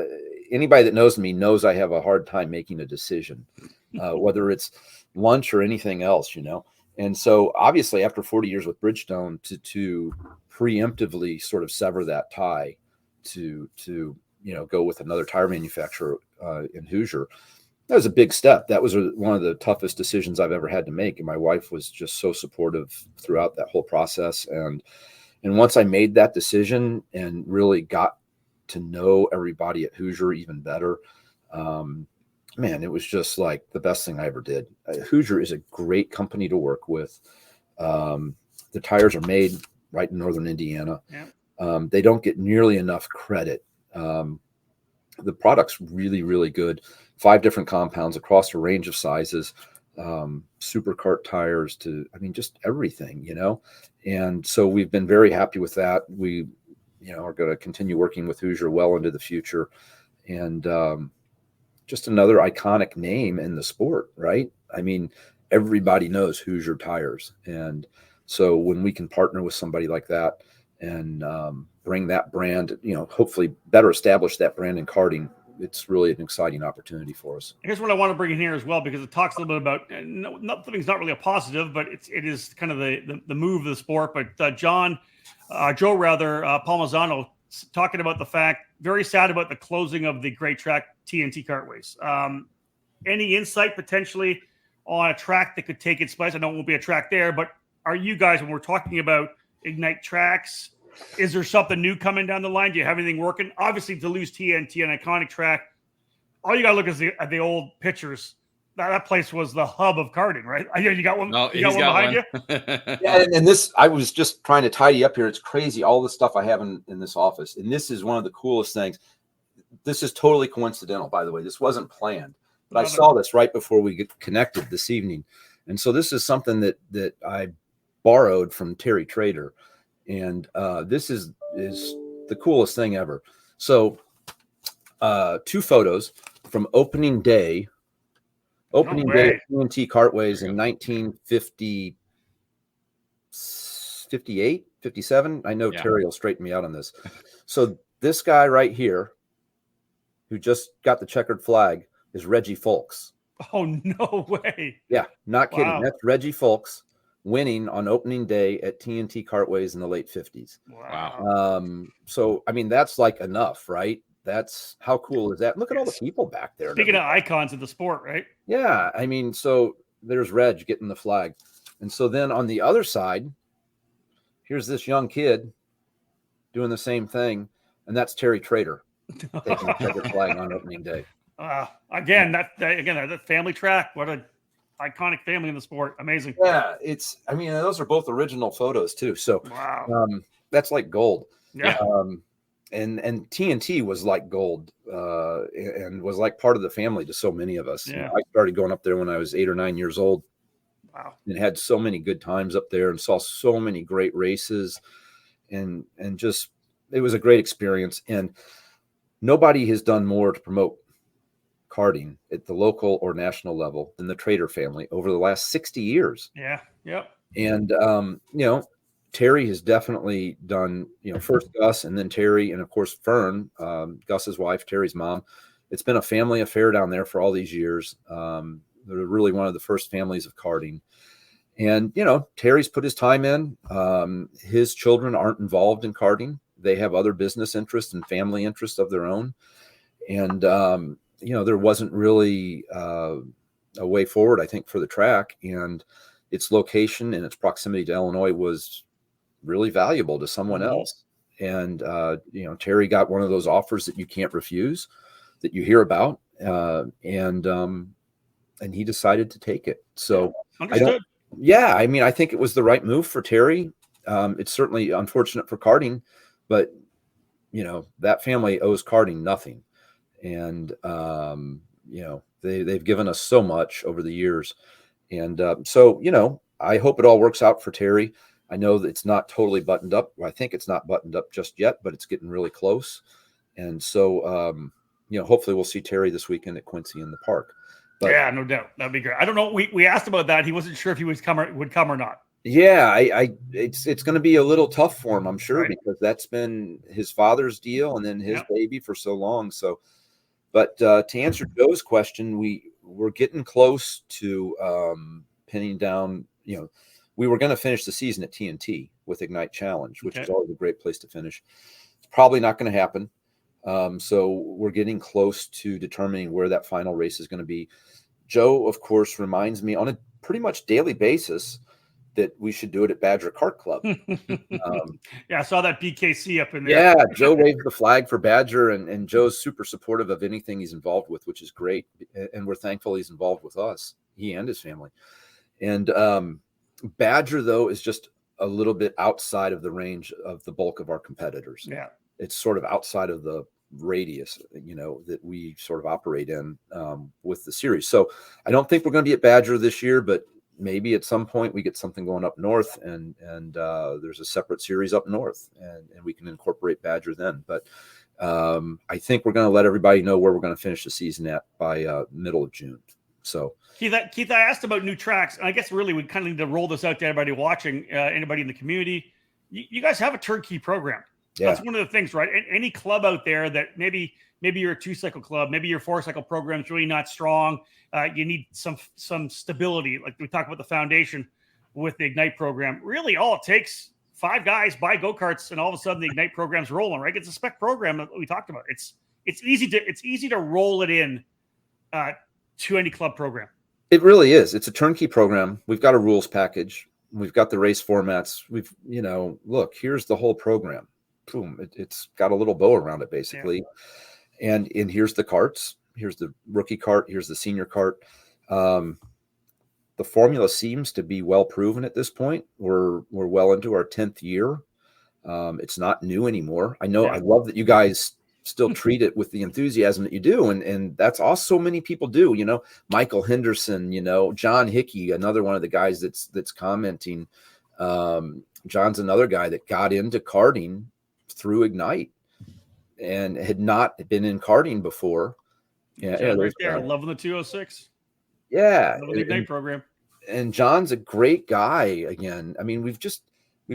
anybody that knows me knows I have a hard time making a decision, whether it's lunch or anything else, And so obviously after 40 years with Bridgestone to preemptively sort of sever that tie to go with another tire manufacturer in Hoosier, that was a big step. That was one of the toughest decisions I've ever had to make. And my wife was just so supportive throughout that whole process. And once I made that decision and really got to know everybody at Hoosier even better, man, it was just like the best thing I ever did. Hoosier is a great company to work with. The tires are made right in northern Indiana. Yeah. They don't get nearly enough credit. The product's really, really good. 5 different compounds across a range of sizes, supercart tires to, just everything, And so we've been very happy with that. We, are going to continue working with Hoosier well into the future. And just another iconic name in the sport, right? Everybody knows Hoosier tires. And so when we can partner with somebody like that and bring that brand, hopefully better establish that brand in karting, it's really an exciting opportunity for us. Here's what I want to bring in here as well, because it talks a little bit about nothing's not really a positive, but it is kind of the move of the sport. But Joe Palmisano talking about the fact, very sad about the closing of the great track TNT Kartways. Any insight potentially on a track that could take its place? I know it won't be a track there, but are you guys, when we're talking about Ignite tracks, is there something new coming down the line? Do you have anything working? Obviously, to lose TNT, an iconic track, all you got to look is at the old pictures. That place was the hub of karting, right? You got one. No, you got one behind you. Yeah, and this, I was just trying to tidy up here. It's crazy, all the stuff I have in this office, and this is one of the coolest things. This is totally coincidental, by the way. This wasn't planned, but I saw this right before we get connected this evening, and so this is something that I borrowed from Terry Trader. And this is the coolest thing ever. So 2 photos from opening day TNT Kartways in 1958, 57. I know Terry will straighten me out on this. So this guy right here, who just got the checkered flag, is Reggie Folks. Oh, no way. Yeah, not kidding. Wow. That's Reggie Folks winning on opening day at TNT Kartways in the late 50s. Wow. So, that's like enough, right? That's how cool is that? Look at all the people back there. Speaking of icons of the sport, right? Yeah. So there's Reg getting the flag. And so then on the other side, here's this young kid doing the same thing. And that's Terry Trader taking the checkered flag on opening day. Again, that family track. What a iconic family in the sport. Amazing. Yeah, those are both original photos too. So wow. That's like gold. Yeah. And TNT was like gold, and was like part of the family to so many of us. Yeah. I started going up there when I was 8 or 9 years old. Wow. and had so many good times up there and saw so many great races, and just, it was a great experience. And nobody has done more to promote karting at the local or national level than the Trader family over the last 60 years. Yeah. Yep. And, Terry has definitely done, first Gus and then Terry, and of course, Fern, Gus's wife, Terry's mom. It's been a family affair down there for all these years. They're really one of the first families of karting. And, Terry's put his time in. His children aren't involved in karting. They have other business interests and family interests of their own. And, there wasn't really a way forward, I think, for the track. And its location and its proximity to Illinois was really valuable to someone else. And, Terry got one of those offers that you can't refuse, that you hear about. And he decided to take it. So Understood. I think it was the right move for Terry. It's certainly unfortunate for karting, but that family owes karting nothing. And, they've given us so much over the years. And so, I hope it all works out for Terry. I know that it's not totally buttoned up. I think it's not buttoned up just yet, but it's getting really close. And so, hopefully we'll see Terry this weekend at Quincy in the park. But, yeah, no doubt. That'd be great. I don't know. We asked about that. He wasn't sure if he would come or not. Yeah, it's going to be a little tough for him, I'm sure, Right. because that's been his father's deal and then his baby for so long. So, but to answer Joe's question, we're getting close to pinning down. We were going to finish the season at TNT with Ignite Challenge, which is always a great place to finish. It's probably not going to happen. So we're getting close to determining where that final race is going to be. Joe, of course, reminds me on a pretty much daily basis that we should do it at Badger Kart Club. Yeah, I saw that BKC up in there. Yeah, Joe waved the flag for Badger, and Joe's super supportive of anything he's involved with, which is great. And we're thankful he's involved with us, he and his family. And Badger, though, is just a little bit outside of the range of the bulk of our competitors. Yeah. It's sort of outside of the radius, that we sort of operate in with the series. So I don't think we're going to be at Badger this year, but maybe at some point we get something going up north and there's a separate series up north and we can incorporate Badger then. But I think we're going to let everybody know where we're going to finish the season at by middle of June. So Keith, I asked about new tracks, and I guess really we kind of need to roll this out to everybody watching, anybody in the community. You guys have a turnkey program. Yeah. That's one of the things, right? Any club out there that maybe you're a 2-cycle club, maybe your 4-cycle program is really not strong. You need some stability. Like we talked about the foundation with the Ignite program. Really, all it takes 5 guys buy go-karts, and all of a sudden the Ignite program's rolling. Right? It's a spec program that we talked about. It's easy to roll it in to any club program. It really is. It's a turnkey program. We've got a rules package. We've got the race formats. We've look, here's the whole program. Boom. It's got a little bow around it, basically. Yeah. And here's the karts. Here's the rookie kart. Here's the senior kart. The formula seems to be well proven at this point. We're well into our 10th year. It's not new anymore. I know. Yeah. I love that you guys still treat it with the enthusiasm that you do. And that's also so many people do, Michael Henderson, John Hickey, another one of the guys that's commenting. John's another guy that got into karting through Ignite and had not been in karting before. Yeah, right there, loving the 206. Yeah, loving the Ignite program. And John's a great guy. Again, I mean, we've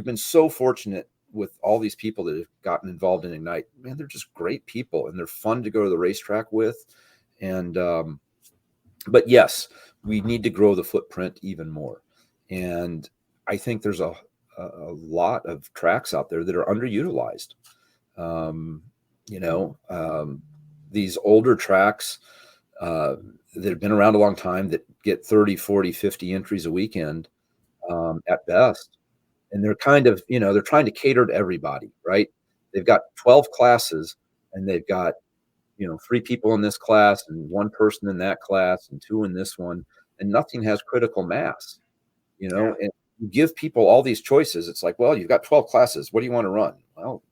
been so fortunate with all these people that have gotten involved in Ignite. Man, they're just great people, and they're fun to go to the racetrack with. And but yes, we need to grow the footprint even more. And I think there's a lot of tracks out there that are underutilized. These older tracks that have been around a long time that get 30, 40, 50 entries a weekend at best. And they're kind of, they're trying to cater to everybody, right? They've got 12 classes and they've got, 3 people in this class and 1 person in that class and 2 in this one, and nothing has critical mass, and you give people all these choices. It's like, well, you've got 12 classes. What do you want to run? Well,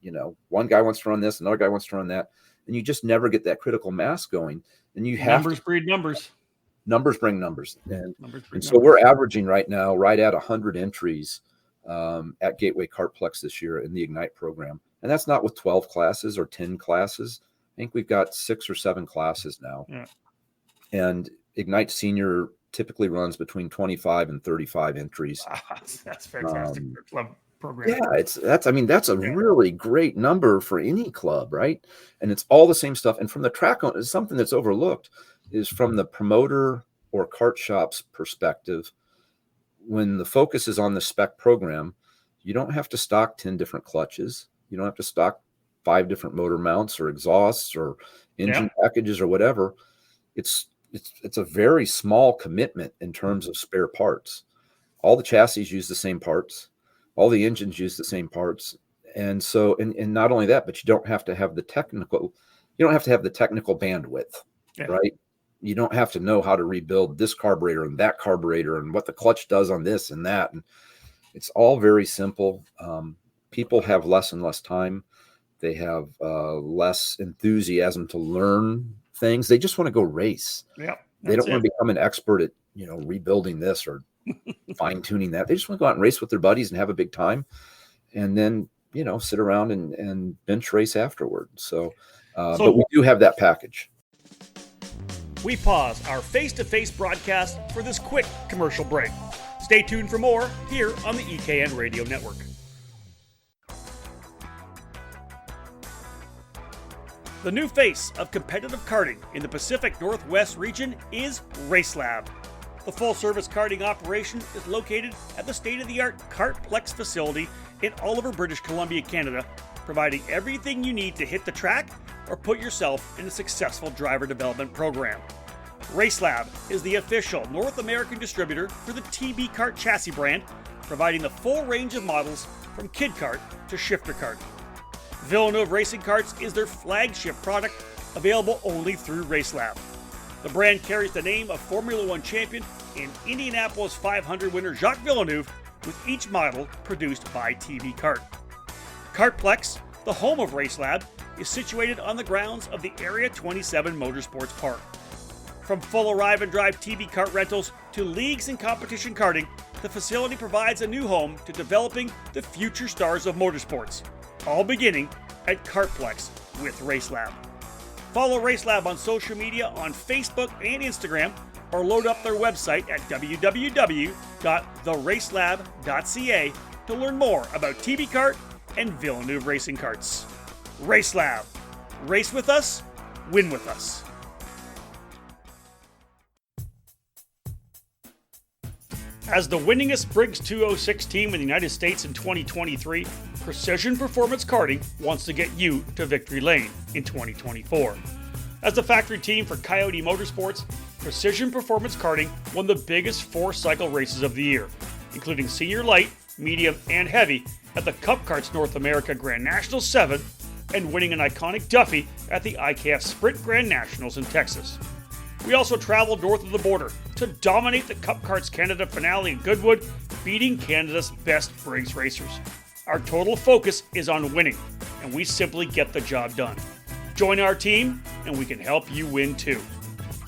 one guy wants to run this, another guy wants to run that. And you just never get that critical mass going. And you have numbers breed numbers. numbers bring numbers. And Numbers bring so numbers. we're averaging right now right at 100 entries at Gateway Kartplex this year in the Ignite program. And that's not with 12 classes or 10 classes. I think we've got 6 or 7 classes now. Yeah. And Ignite Senior typically runs between 25 and 35 entries. That's fantastic. Club program. Yeah, that's a really great number for any club, right? And it's all the same stuff. And from the track, is something that's overlooked is from the promoter or kart shop's perspective. When the focus is on the spec program, you don't have to stock 10 different clutches. You don't have to stock 5 different motor mounts or exhausts or engine packages or whatever. It's a very small commitment in terms of spare parts. All the chassis use the same parts. All the engines use the same parts. And so, and not only that, but you don't have to have the technical bandwidth, right? You don't have to know how to rebuild this carburetor and that carburetor and what the clutch does on this and that. And it's all very simple. People have less and less time. They have less enthusiasm to learn things. They just want to go race. Yeah, they don't want to become an expert at, rebuilding this or fine tuning that. They just want to go out and race with their buddies and have a big time. And then, sit around and bench race afterward. So but we do have that package. We pause our face-to-face broadcast for this quick commercial break. Stay tuned for more here on the EKN Radio Network. The new face of competitive karting in the Pacific Northwest region is RaceLab. The full-service karting operation is located at the state-of-the-art Kartplex facility in Oliver, British Columbia, Canada, providing everything you need to hit the track or put yourself in a successful driver development program. RaceLab is the official North American distributor for the TB Kart chassis brand, providing the full range of models from kid kart to shifter kart. Villeneuve Racing Karts is their flagship product, available only through RaceLab. The brand carries the name of Formula One champion and Indianapolis 500 winner Jacques Villeneuve, with each model produced by TB Kart. Kartplex, the home of RaceLab, is situated on the grounds of the Area 27 Motorsports Park. From full arrive and drive TB Kart rentals to leagues and competition karting, the facility provides a new home to developing the future stars of motorsports, all beginning at Kartplex with RaceLab. Follow RaceLab on social media on Facebook and Instagram, or load up their website at www.theracelab.ca to learn more about TB Kart and Villeneuve Racing Karts. RaceLab. Race with us, win with us. As the winningest Briggs 206 team in the United States in 2023, Precision Performance Karting wants to get you to victory lane in 2024. As the factory team for Coyote Motorsports, Precision Performance Karting won the biggest 4-cycle races of the year, including Senior Light, Medium, and Heavy at the Cup Karts North America Grand Nationals 7, and winning an iconic Duffy at the IKF Sprint Grand Nationals in Texas. We also traveled north of the border to dominate the Cup Karts Canada finale in Goodwood, beating Canada's best Briggs racers. Our total focus is on winning, and we simply get the job done. Join our team, and we can help you win too.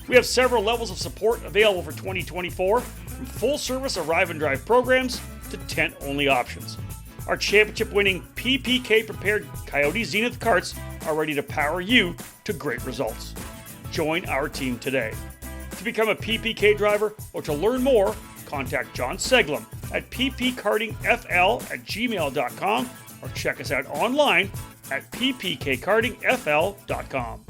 We have several levels of support available for 2024, from full-service arrive and drive programs to tent-only options. Our championship-winning PPK-prepared Coyote Zenith karts are ready to power you to great results. Join our team today. To become a PPK driver or to learn more, contact John Seglum at ppkartingfl@gmail.com or check us out online at ppkkartingfl.com.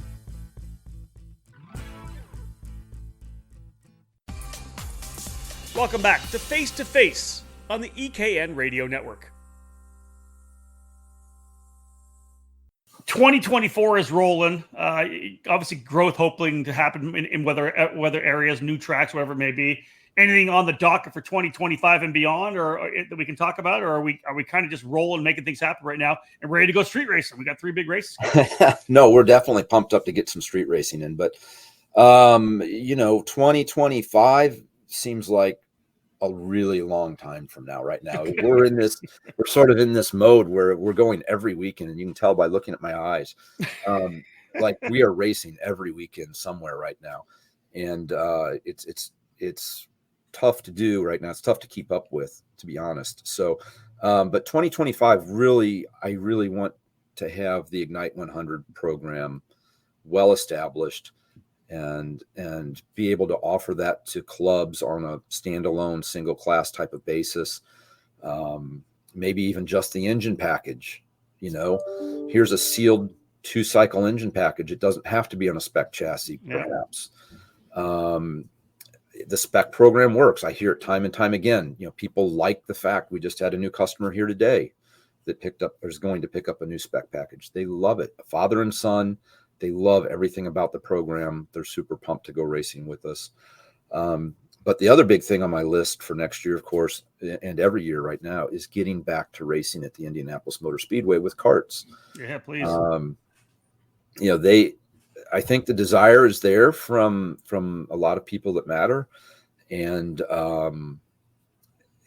Welcome back to Face2Face on the EKN Radio Network. 2024 is rolling. Obviously, growth hoping to happen in weather areas, new tracks, whatever it may be. Anything on the docket for 2025 and beyond, or that we can talk about, or are we kind of just rolling, making things happen right now, and ready to go street racing? We got 3 big races. No, we're definitely pumped up to get some street racing in, but 2025 seems like a really long time from now. Right now, we're sort of in this mode where we're going every weekend, and you can tell by looking at my eyes, like we are racing every weekend somewhere right now. and it's tough to do right now. It's tough to keep up with, to be honest. So, but 2025 I really want to have the Ignite 100 program well established, and be able to offer that to clubs on a standalone single class type of basis. Maybe even just the engine package. Here's a sealed 2-cycle engine package. It doesn't have to be on a spec chassis, perhaps. The spec program works. I hear it time and time again. People like the fact we just had a new customer here today that is going to pick up a new spec package. They love it. A father and son, they love everything about the program. They're super pumped to go racing with us. But the other big thing on my list for next year, of course, and every year right now, is getting back to racing at the Indianapolis Motor Speedway with karts. Yeah, please. I think the desire is there from a lot of people that matter, and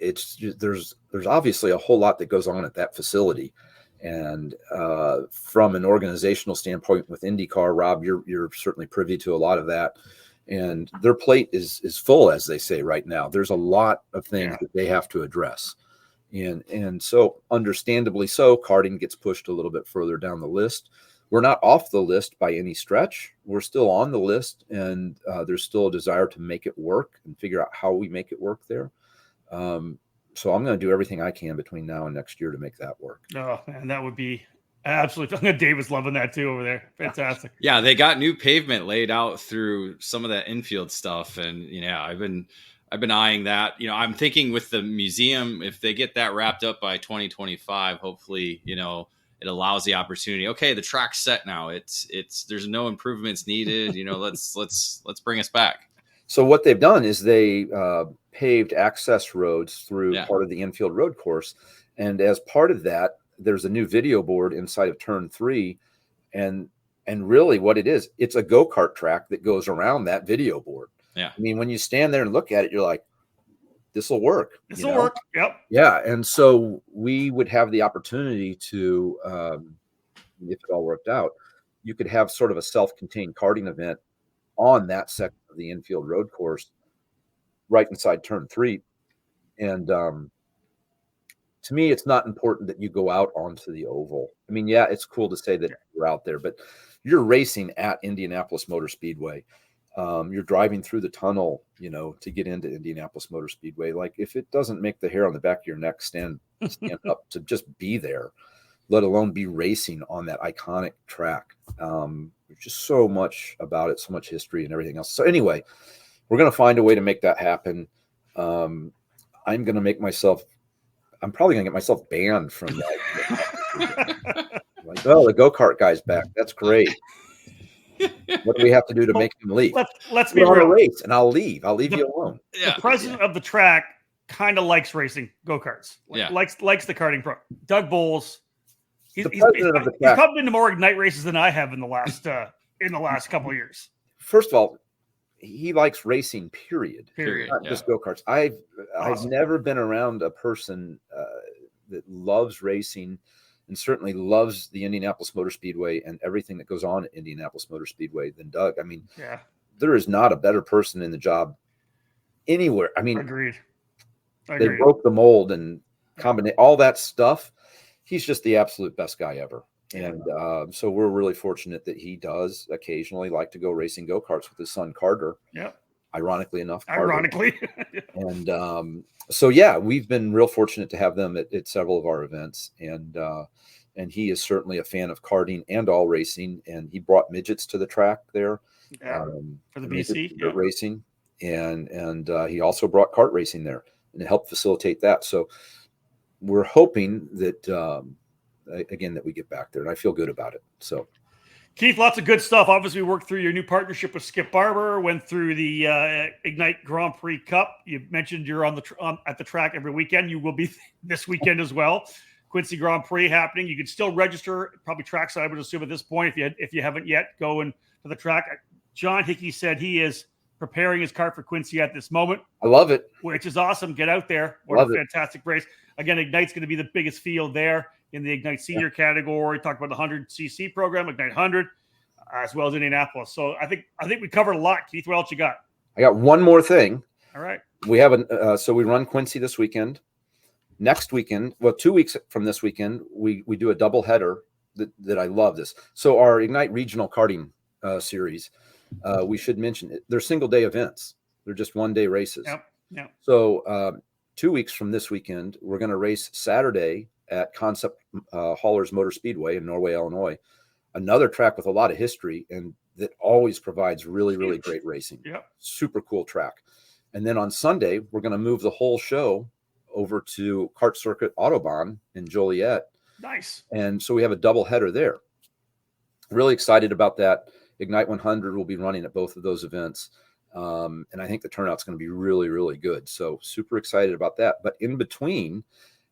there's obviously a whole lot that goes on at that facility. And from an organizational standpoint with IndyCar, Rob, you're certainly privy to a lot of that. And their plate is full, as they say right now. There's a lot of things that they have to address. And so understandably so, karting gets pushed a little bit further down the list. We're not off the list by any stretch. We're still on the list, and there's still a desire to make it work and figure out how we make it work there. So I'm going to do everything I can between now and next year to make that work. Oh, man, that would be absolutely. David's loving that too over there. Fantastic. Yeah, they got new pavement laid out through some of that infield stuff, and I've been eyeing that. I'm thinking with the museum, if they get that wrapped up by 2025, hopefully, it allows the opportunity. Okay, the track's set now. There's no improvements needed. Let's bring us back. So what they've done is they paved access roads through part of the infield road course. And as part of that, there's a new video board inside of turn 3. And really what it is, it's a go-kart track that goes around that video board. Yeah. I mean, when you stand there and look at it, you're like, this will work. This will work. Yep. Yeah. And so we would have the opportunity to, if it all worked out, you could have sort of a self-contained karting event on that section of the infield road course right inside turn 3. And to me, it's not important that you go out onto the oval. I mean, yeah, it's cool to say that you're out there, but you're racing at Indianapolis Motor Speedway. You're driving through the tunnel, to get into Indianapolis Motor Speedway. Like, if it doesn't make the hair on the back of your neck stand up to just be there, let alone be racing on that iconic track. There's just so much about it, so much history and everything else. So anyway, we're going to find a way to make that happen. I'm probably going to get myself banned from that. Like, oh, the go-kart guy's back. That's great. What do we have to do to make him leave? Let's be real. Race, and I'll leave. I'll leave you alone. The president of the track kind of likes racing go-karts. Likes the karting pro. Doug Bowles. He's come into more Ignite races than I have in the last couple of years. First of all, he likes racing. Period. Not just go-karts. I've never been around a person that loves racing and certainly loves the Indianapolis Motor Speedway and everything that goes on at Indianapolis Motor Speedway than Doug. I mean, there is not a better person in the job anywhere. I mean, Agreed. They broke the mold and combine all that stuff. He's just the absolute best guy ever. And so we're really fortunate that he does occasionally like to go racing go-karts with his son, Carter. Yeah. Ironically enough. And so, we've been real fortunate to have them at several of our events. And he is certainly a fan of karting and all racing. And he brought midgets to the track there. For the BC racing. And he also brought kart racing there and helped facilitate that. So we're hoping that, again, that we get back there, and I feel good about it. So, Keith, lots of good stuff. Obviously, we worked through your new partnership with Skip Barber, went through the Ignite Grand Prix Cup. You mentioned you're at the track every weekend. You will be this weekend as well. Quincy Grand Prix happening. You can still register, probably trackside, I would assume at this point, if you haven't yet, going to the track. John Hickey said he is preparing his kart for Quincy at this moment. I love it. Which is awesome. Get out there. What a fantastic race. Again, Ignite's going to be the biggest field there in the Ignite Senior category. Talk about the 100cc program, Ignite 100. as well as Indianapolis. So I think we covered a lot. Keith, what else you got? I got one more thing. All right. We have so we run Quincy this weekend. Next weekend, well, 2 weeks from this weekend, we do a double header that I love this. So our Ignite Regional Karting series, we should mention it. They're single day events. They're just 1 day races. Yep. So 2 weeks from this weekend, we're going to race Saturday at Concept Haulers Motor Speedway in Norway, Illinois. Another track with a lot of history and that always provides really, really great racing. Yep. Super cool track. And then on Sunday, we're going to move the whole show over to Kart Circuit Autobahn in Joliet. Nice. And so we have a double header there. Really excited about that. Ignite 100 will be running at both of those events. And I think the turnout's going to be really, really good. So super excited about that. But in between,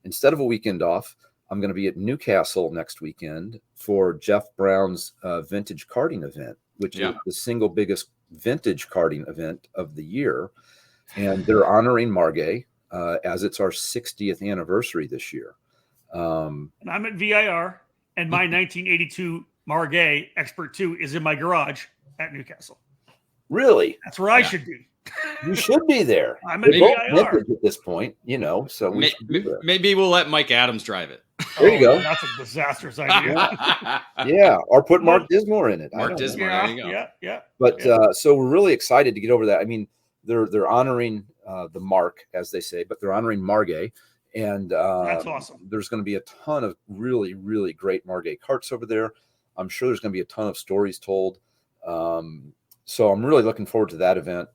instead of a weekend off, I'm going to be at Newcastle next weekend for Jeff Brown's vintage karting event, which is the single biggest vintage karting event of the year. And they're honoring Margay as it's our 60th anniversary this year. And I'm at VIR, and my 1982 Margay Expert 2 is in my garage at Newcastle. Really? That's where I should be. You should be there. I'm at VIR at this point, so maybe we'll let Mike Adams drive it. There you go. That's a disastrous idea. Yeah, or put Mark Dismore in it. Mark Dismore, there you go. Yeah. But so we're really excited to get over that. I mean, they're honoring the mark, as they say, but they're honoring Margay. And that's awesome. There's going to be a ton of really, really great Margay karts over there. I'm sure there's going to be a ton of stories told. So I'm really looking forward to that event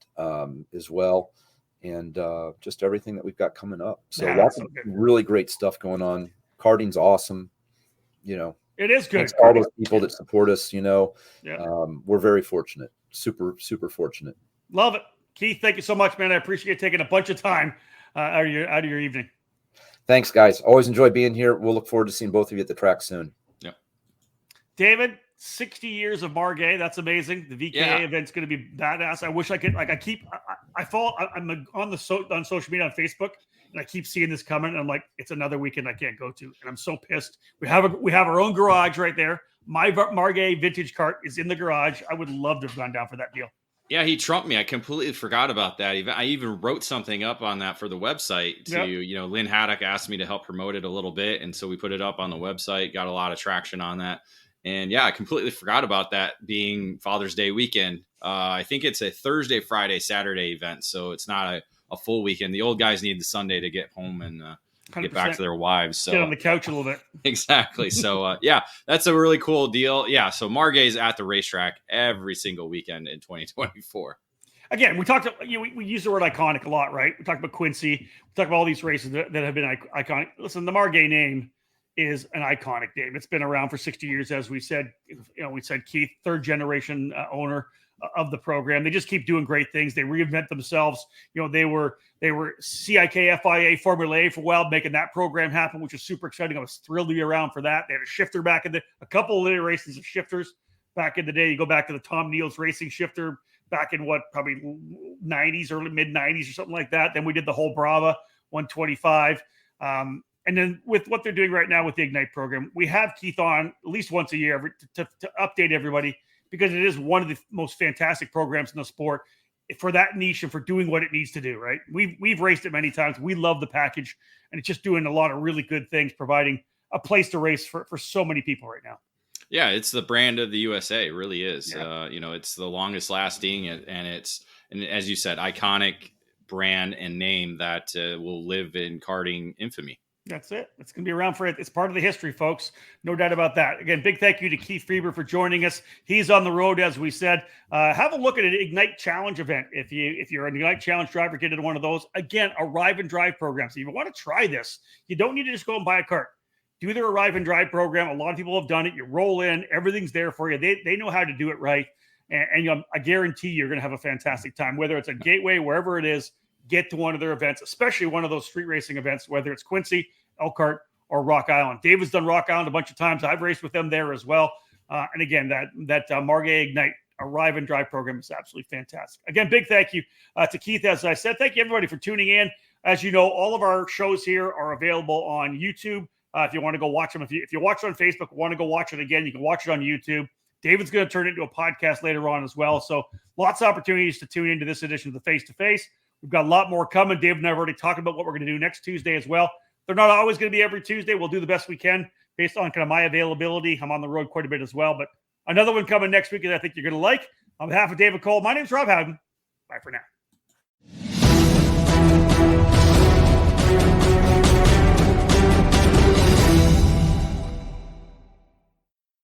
as well. And just everything that we've got coming up. So lots of really great stuff going on. Karting's awesome. It is good. Thanks to all those people that support us, we're very fortunate. Super, super fortunate. Love it. Keith, thank you so much, man. I appreciate you taking a bunch of time out of your evening. Thanks, guys. Always enjoy being here. We'll look forward to seeing both of you at the track soon. Yep. David, 60 years of Margay. That's amazing. The VKA event's going to be badass. I wish I could, I'm on social media on Facebook, and I keep seeing this coming. And I'm like, it's another weekend I can't go to. And I'm so pissed. We have our own garage right there. My Margay vintage cart is in the garage. I would love to have gone down for that deal. Yeah, he trumped me. I completely forgot about that. I even wrote something up on that for the website to, Lynn Haddock asked me to help promote it a little bit. And so we put it up on the website, got a lot of traction on that. And I completely forgot about that being Father's Day weekend. I think it's a Thursday, Friday, Saturday event. So it's not a full weekend. The old guys need the Sunday to get home and get back to their wives. So get on the couch a little bit. Exactly. So that's a really cool deal. Yeah. So Margay's at the racetrack every single weekend in 2024. Again, we talked. We use the word iconic a lot, right? We talked about Quincy. We talked about all these races that have been iconic. Listen, the Margay name is an iconic name. It's been around for 60 years, as we said. We said Keith, third generation owner of the program. They just keep doing great things. They reinvent themselves. They were CIK FIA Formula A for a while, making that program happen, which is super exciting. I was thrilled to be around for that. They had a shifter back in a couple of races of shifters back in the day. You go back to the Tom Neal's racing shifter back in probably 90s, early mid 90s or something like that. Then we did the whole Brava 125. And then with what they're doing right now with the Ignite program, we have Keith on at least once a year to update everybody, because it is one of the most fantastic programs in the sport for that niche and for doing what it needs to do, right? We've raced it many times. We love the package, and it's just doing a lot of really good things, providing a place to race for so many people right now. Yeah, it's the brand of the USA. It really is. Yeah. It's the longest lasting, and as you said, iconic brand and name that will live in karting infamy. That's it. It's going to be around for it. It's part of the history, folks. No doubt about that. Again, big thank you to Keith Freber for joining us. He's on the road, as we said. Have a look at an Ignite Challenge event. If you're an Ignite Challenge driver, get into one of those. Again, Arrive and Drive program. So if you want to try this, you don't need to just go and buy a cart. Do their Arrive and Drive program. A lot of people have done it. You roll in. Everything's there for you. They know how to do it right. And I guarantee you're going to have a fantastic time. Whether it's a Gateway, wherever it is, get to one of their events, especially one of those street racing events, whether it's Quincy, Elkhart, or Rock Island. David's done Rock Island a bunch of times. I've raced with them there as well. And again, that Margay Ignite Arrive and Drive program is absolutely fantastic. Again, big thank you to Keith, as I said. Thank you, everybody, for tuning in. As you know, all of our shows here are available on YouTube. If you want to go watch them, if you watch it on Facebook, want to go watch it again, you can watch it on YouTube. David's going to turn it into a podcast later on as well. So lots of opportunities to tune into this edition of the Face2Face. We've got a lot more coming. David and I have already talked about what we're going to do next Tuesday as well. They're not always going to be every Tuesday. We'll do the best we can based on kind of my availability. I'm on the road quite a bit as well, but another one coming next week that I think you're going to like. On behalf of David Cole, my name's Rob Howden. Bye for now.